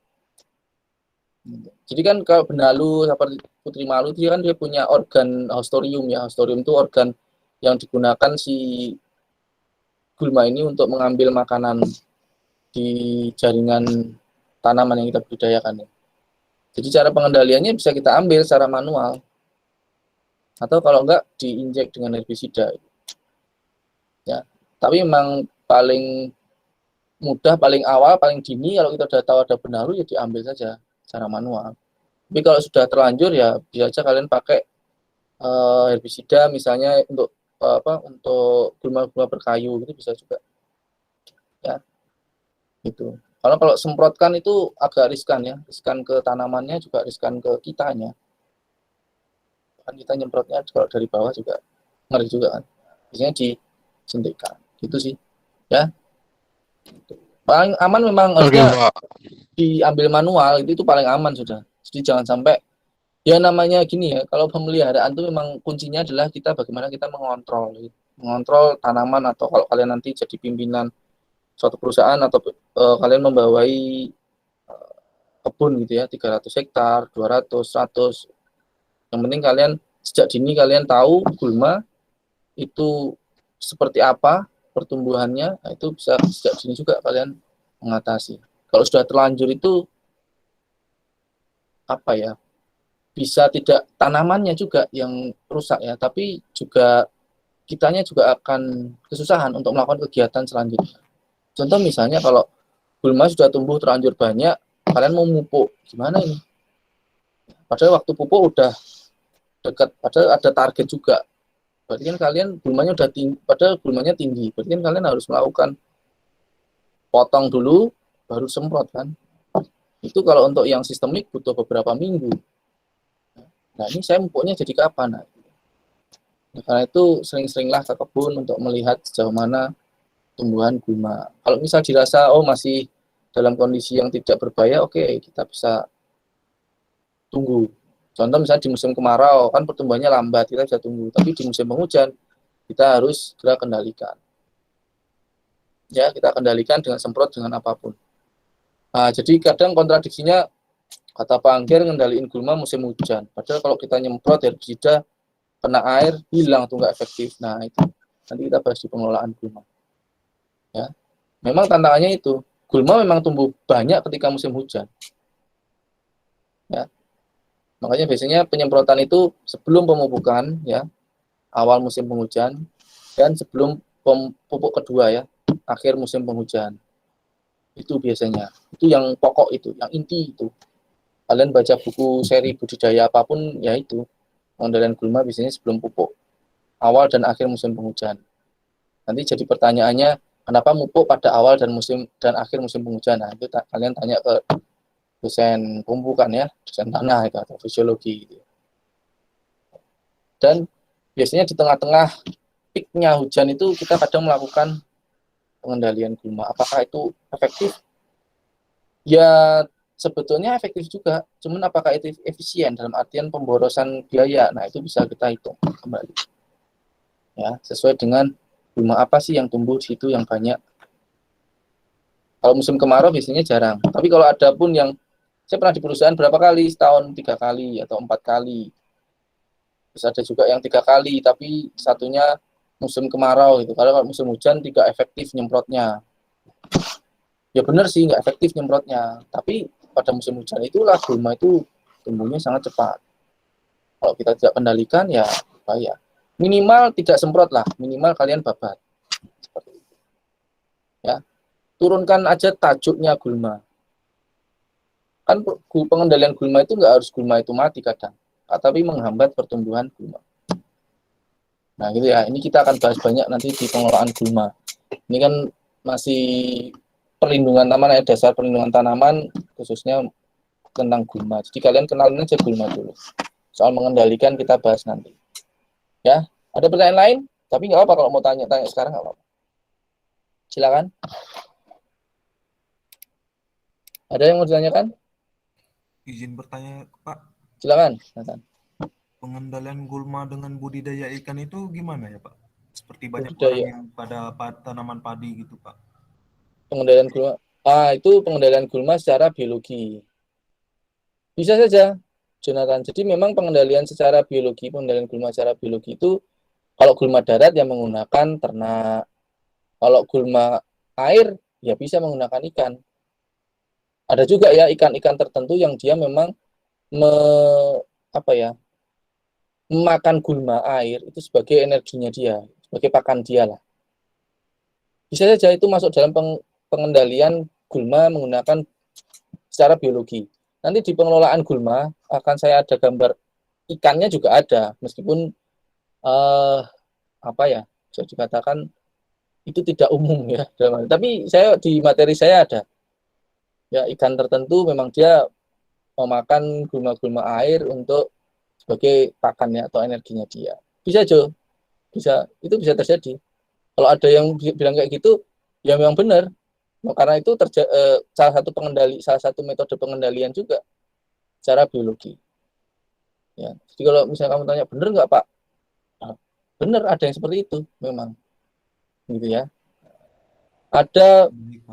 Jadi kan kalau benalu seperti putri malu itu kan dia punya organ haustorium ya. Haustorium itu organ yang digunakan si gulma ini untuk mengambil makanan di jaringan tanaman yang kita budidayakan. Jadi cara pengendaliannya bisa kita ambil secara manual. Atau kalau enggak diinjek dengan herbisida. Ya. Tapi memang paling mudah, paling awal, paling dini kalau kita sudah tahu ada benalu ya diambil saja secara manual. Tapi kalau sudah terlanjur ya bisa aja kalian pakai herbisida misalnya untuk untuk gulma-gulma berkayu gitu bisa juga. Ya. Gitu. Kalau semprotkan itu agak riskan ya, riskan ke tanamannya juga riskan ke kitanya. Kan kita nyemprotnya kalau dari bawah juga ngeri juga kan. Biasanya disuntikkan. Gitu sih. Ya. Paling aman memang harusnya diambil manual, itu paling aman sudah. Jadi jangan sampai ya namanya gini ya, kalau pemeliharaan itu memang kuncinya adalah kita bagaimana kita mengontrol tanaman atau kalau kalian nanti jadi pimpinan suatu perusahaan atau kalian membawai kebun gitu ya, 300 hektar, 200, 100. Yang penting kalian sejak dini kalian tahu gulma itu seperti apa pertumbuhannya, nah itu bisa sejak dini juga kalian mengatasi. Kalau sudah terlanjur itu apa ya? Bisa tidak tanamannya juga yang rusak ya, tapi juga kitanya juga akan kesusahan untuk melakukan kegiatan selanjutnya. Contoh misalnya kalau gulma sudah tumbuh terlanjur banyak, kalian mau pupuk, gimana ini? Padahal waktu pupuk udah dekat, padahal ada target juga. Berarti kan kalian gulmanya udah tinggi, padahal gulmanya tinggi. Berarti kan kalian harus melakukan potong dulu, baru semprot kan. Itu kalau untuk yang sistemik butuh beberapa minggu. Nah ini saya pupuknya jadi kapan? Nah, karena itu sering-seringlah ke kebun untuk melihat sejauh mana tumbuhan gulma. Kalau misal dirasa masih dalam kondisi yang tidak berbahaya, oke, kita bisa tunggu. Contoh misalnya di musim kemarau kan pertumbuhannya lambat, kita bisa tunggu. Tapi di musim penghujan kita harus segera kendalikan. Ya, kita kendalikan dengan semprot dengan apapun. Nah, jadi kadang kontradiksinya kata Pak Angger ngendaliin gulma musim hujan. Padahal kalau kita nyemprot herbisida kena air hilang tuh nggak efektif. Nah itu nanti kita bahas di pengelolaan gulma. Ya, memang tantangannya itu gulma memang tumbuh banyak ketika musim hujan. Ya, makanya biasanya penyemprotan itu sebelum pemupukan ya, awal musim penghujan dan sebelum pupuk kedua ya, akhir musim penghujan. Itu biasanya, itu yang pokok itu, yang inti itu. Kalian baca buku seri budidaya apapun ya itu pengendalian gulma biasanya sebelum pupuk, awal dan akhir musim penghujan. Nanti jadi pertanyaannya kenapa pupuk pada awal dan akhir musim penghujan? Nah itu kalian tanya ke dosen pemupukan ya, dosen tanah itu, atau fisiologi gitu. Dan biasanya di tengah-tengah peaknya hujan itu kita kadang melakukan pengendalian gulma. Apakah itu efektif? Ya sebetulnya efektif juga, cuman apakah itu efisien dalam artian pemborosan biaya? Nah itu bisa kita hitung kembali. Ya sesuai dengan gulma apa sih yang tumbuh di situ yang banyak. Kalau musim kemarau biasanya jarang. Tapi kalau ada pun yang saya pernah di perusahaan berapa kali, setahun 3 kali atau 4 kali. Terus ada juga yang 3 kali, tapi satunya musim kemarau gitu. Kalau musim hujan tidak efektif nyemprotnya. Ya benar sih nggak efektif nyemprotnya. Tapi pada musim hujan itulah gulma itu tumbuhnya sangat cepat. Kalau kita tidak kendalikan ya bahaya. Minimal tidak semprot lah, minimal kalian babat. Seperti itu. Ya, turunkan aja tajuknya gulma. Kan pengendalian gulma itu nggak harus gulma itu mati kadang, tapi menghambat pertumbuhan gulma. Nah gitu ya, ini kita akan bahas banyak nanti di pengelolaan gulma. Ini kan masih perlindungan tanaman ya, dasar perlindungan tanaman khususnya tentang gulma. Jadi kalian kenalin aja gulma dulu. Soal mengendalikan kita bahas nanti. Ya, ada pertanyaan lain? Tapi nggak apa-apa kalau mau tanya-tanya sekarang nggak apa-apa. Silakan. Ada yang mau ditanyakan? Izin bertanya, Pak. Silakan, Nathan. Pengendalian gulma dengan budidaya ikan itu gimana ya, Pak? Seperti banyak Budidaya. orang yang pada tanaman padi gitu, Pak. Pengendalian gulma. Itu pengendalian gulma secara biologi. Bisa saja, Jonathan. Jadi memang pengendalian secara biologi, pengendalian gulma secara biologi itu, kalau gulma darat yang menggunakan ternak. Kalau gulma air, ya bisa menggunakan ikan. Ada juga ya ikan-ikan tertentu yang dia memang memakan gulma air itu sebagai energinya dia, sebagai pakan dia lah. Bisa saja itu masuk dalam pengendalian gulma menggunakan secara biologi. Nanti di pengelolaan gulma akan saya ada gambar ikannya juga ada, meskipun bisa dikatakan itu tidak umum ya. Tapi saya di materi saya ada. Ya, ikan tertentu memang dia memakan gulma-gulma air untuk sebagai pakannya atau energinya dia. Bisa, Jo. Itu bisa terjadi. Kalau ada yang bilang kayak gitu, ya memang benar. Karena itu salah satu metode pengendalian juga secara biologi. Ya. Jadi kalau misalnya kamu tanya, benar nggak, Pak? Nah, benar, ada yang seperti itu memang. Gitu ya. Ada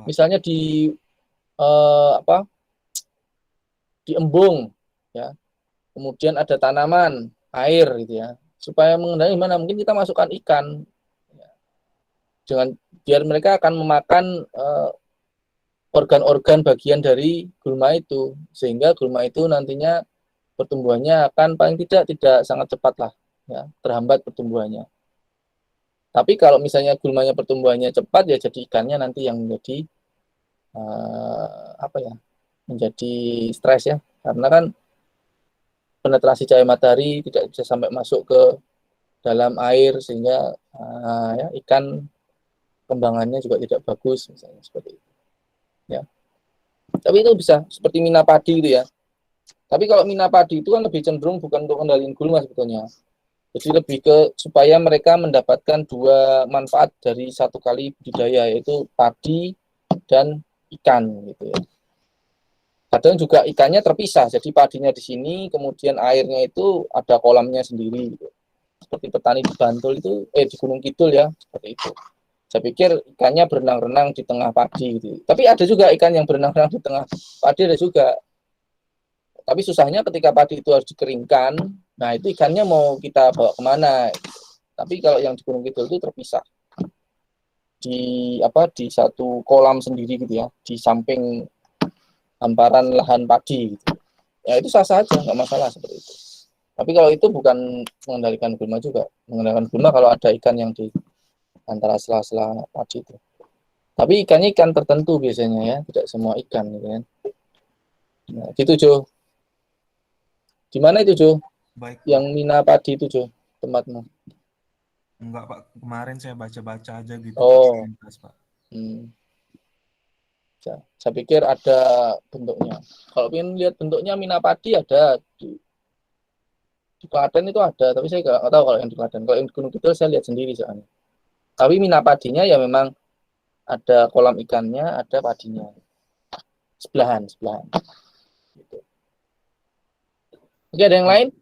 misalnya di embung ya, kemudian ada tanaman air gitu ya, supaya mengendalikan mana mungkin kita masukkan ikan ya. Biar mereka akan memakan organ-organ bagian dari gulma itu, sehingga gulma itu nantinya pertumbuhannya akan paling tidak sangat cepat lah ya, terhambat pertumbuhannya. Tapi kalau misalnya gulmanya pertumbuhannya cepat ya, jadi ikannya nanti yang menjadi menjadi stres ya, karena kan penetrasi cahaya matahari tidak bisa sampai masuk ke dalam air, sehingga ikan kembangannya juga tidak bagus misalnya seperti itu ya. Tapi itu bisa seperti mina padi itu ya. Tapi kalau mina padi itu kan lebih cenderung bukan untuk kendaliin gulma sebetulnya, jadi lebih ke supaya mereka mendapatkan dua manfaat dari satu kali budidaya, yaitu padi dan ikan gitu ya. Kadang juga ikannya terpisah, jadi padinya di sini, kemudian airnya itu ada kolamnya sendiri gitu. Seperti petani di Bantul itu, di Gunung Kidul ya, seperti itu. Saya pikir ikannya berenang-renang di tengah padi gitu. Tapi ada juga ikan yang berenang-renang di tengah padi, ada juga. Tapi susahnya ketika padi itu harus dikeringkan, nah itu ikannya mau kita bawa kemana? Tapi kalau yang di Gunung Kidul itu terpisah. Di satu kolam sendiri gitu ya, di samping hamparan lahan padi gitu. Ya itu sah-sah aja, nggak masalah seperti itu. Tapi kalau itu bukan mengendalikan gulma juga. Mengendalikan gulma kalau ada ikan yang di antara sela-sela padi itu. Tapi ikannya ikan tertentu biasanya ya, tidak semua ikan gitu kan. Nah, gitu Jo. Di mana itu Jo? Baik. Yang mina padi itu Jo, tempatmu? Enggak, Pak. Kemarin saya baca-baca aja gitu. Oh. Pak. Saya pikir ada bentuknya. Kalau ingin lihat bentuknya mina padi ada di Klaten itu ada, tapi saya nggak tahu kalau yang di Klaten. Kalau yang di Gunung Kidul saya lihat sendiri soalnya. Tapi mina padinya ya memang ada kolam ikannya, ada padinya. Sebelahan. Gitu. Oke, ada yang lain?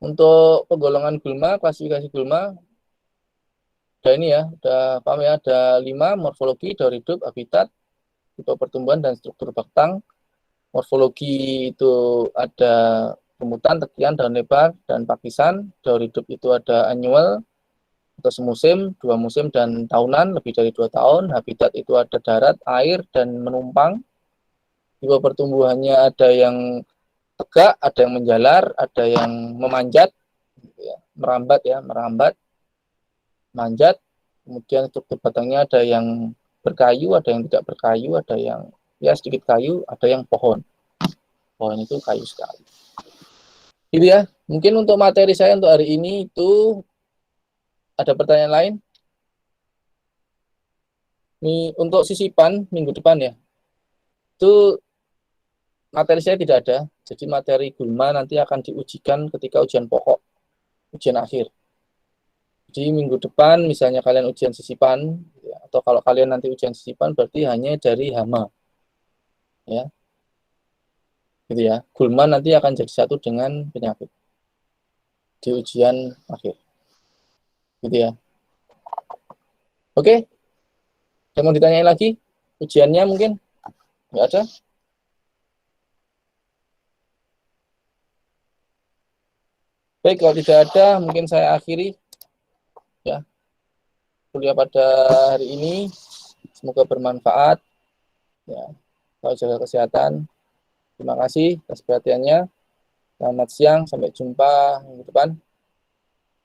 Untuk penggolongan gulma, klasifikasi gulma, ada ini ya, paham ya, ada 5, morfologi, daur hidup, habitat, tipe pertumbuhan, dan struktur batang. Morfologi itu ada remutan, tekian, daun lebar, dan pakisan. Daur hidup itu ada annual, atau semusim, 2 musim, dan tahunan, lebih dari 2 tahun. Habitat itu ada darat, air, dan menumpang. Tipe pertumbuhannya ada yang tegak, ada yang menjalar, ada yang memanjat, merambat, manjat. Kemudian struktur batangnya ada yang berkayu, ada yang tidak berkayu, ada yang ya sedikit kayu, ada yang pohon. Pohon itu kayu sekali. Gitu ya. Mungkin untuk materi saya untuk hari ini itu ada pertanyaan lain? Ini untuk sisipan minggu depan ya. Itu materi saya tidak ada. Jadi materi gulma nanti akan diujikan ketika ujian pokok, ujian akhir. Jadi minggu depan misalnya kalian ujian sisipan, ya, atau kalau kalian nanti ujian sisipan berarti hanya dari hama. Ya. Gitu ya. Gulma nanti akan jadi satu dengan penyakit di ujian akhir. Gitu ya. Oke. Saya mau ditanyain lagi ujiannya mungkin? Nggak ada? Baik, kalau tidak ada mungkin saya akhiri ya kuliah pada hari ini. Semoga bermanfaat. Ya, kalau jaga kesehatan. Terima kasih atas perhatiannya. Selamat siang, sampai jumpa minggu depan.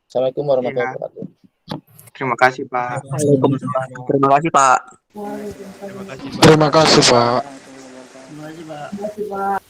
Assalamualaikum warahmatullahi wabarakatuh. Terima kasih, Pak. Terima kasih, Pak. Terima kasih, Pak. Terima kasih, Pak.